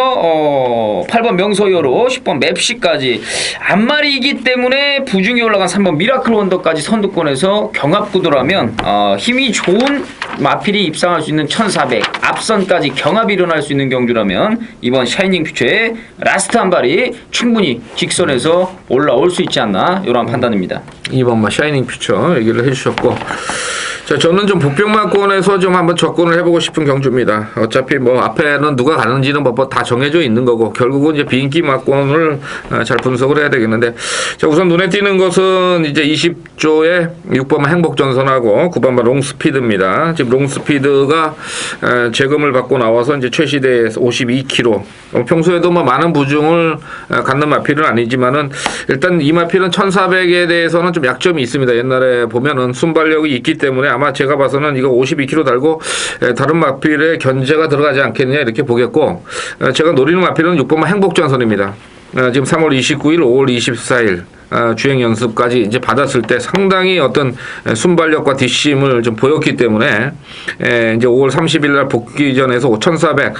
8번 명서요로 10번 맵시까지 앞마리이기 때문에 부중에 올라간 3번 미라클 원더까지 선두권에서 경합구도라면 힘이 좋은 마필이 입상할 수 있는 1400 앞선까지 경합이 일어날 수 있는 경주라면 이번 샤이닝 퓨처의 라스트 한 발이 충분히 직선에서 올라올 수 있지 않나 이런 판단입니다. 2번마 샤이닝 퓨처 얘기를 해주셨고 자, 저는 좀 복병만권에서 좀 한번 접근을 해보고 싶은 경주입니다. 어차피 뭐 앞에는 누가 가는지는 뭐 다 정해져 있는 거고 결국은 이제 비인기만권을 잘 분석을 해야 되겠는데, 자, 우선 눈에 띄는 것은 이제 20조의 6번마 행복전선하고 9번마 롱스피드입니다. 지금 롱스피드가 재검을 받고 나와서 이제 최시대에서 52km. 평소에도 뭐 많은 부중을 갖는 마필은 아니지만은 일단 이 마필은 1400에 대해서는 좀 약점이 있습니다. 옛날에 보면은 순발력이 있기 때문에 아마 제가 봐서는 이거 52km 달고 다른 마필에 견제가 들어가지 않겠느냐 이렇게 보겠고, 제가 노리는 마필은 6번마 행복전선입니다. 지금 3월 29일, 5월 24일 주행 연습까지 이제 받았을 때 상당히 어떤 순발력과 뒷심을 좀 보였기 때문에 이제 5월 30일 날 복귀전에서 5,400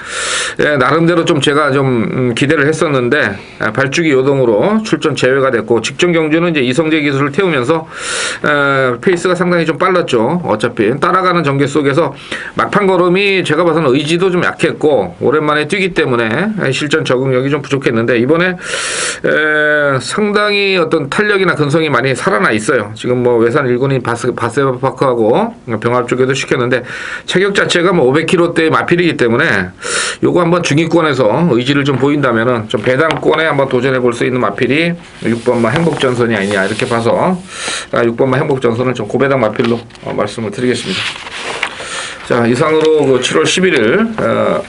나름대로 좀 제가 좀 기대를 했었는데 발주기 요동으로 출전 제외가 됐고, 직전 경주는 이제 이성재 기술을 태우면서 페이스가 상당히 좀 빨랐죠. 어차피 따라가는 전개 속에서 막판 걸음이 제가 봐서는 의지도 좀 약했고 오랜만에 뛰기 때문에 실전 적응력이 좀 부족했는데, 이번에 상당히 어떤 탄력이나 근성이 많이 살아나 있어요. 지금 뭐 외산 일군인 바세바파크하고 병합 쪽에도 시켰는데 체격 자체가 뭐 500km대의 마필이기 때문에 요거 한번 중위권에서 의지를 좀 보인다면은 좀 배당권에 한번 도전해 볼 수 있는 마필이 6번마 행복전선이 아니냐 이렇게 봐서 6번마 행복전선은 좀 고배당 마필로 말씀을 드리겠습니다. 자, 이상으로 그 7월 11일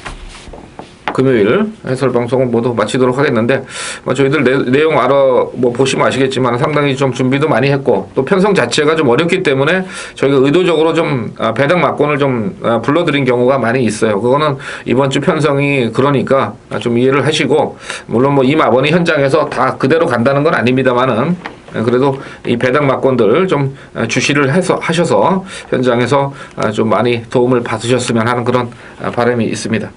금요일 해설 방송을 모두 마치도록 하겠는데, 저희들 내용 보시면 아시겠지만 상당히 좀 준비도 많이 했고 또 편성 자체가 좀 어렵기 때문에 저희가 의도적으로 좀 배당 막권을 좀 불러드린 경우가 많이 있어요. 그거는 이번 주 편성이 그러니까 좀 이해를 하시고, 물론 뭐 이 마번이 현장에서 다 그대로 간다는 건 아닙니다만은 그래도 이 배당 막권들 좀 주시를 하셔서 현장에서 좀 많이 도움을 받으셨으면 하는 그런 바람이 있습니다.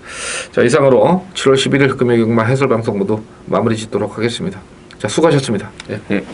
자, 이상으로 7월 11일 금요일 경마 해설 방송 모두 마무리 짓도록 하겠습니다. 자, 수고하셨습니다. 예.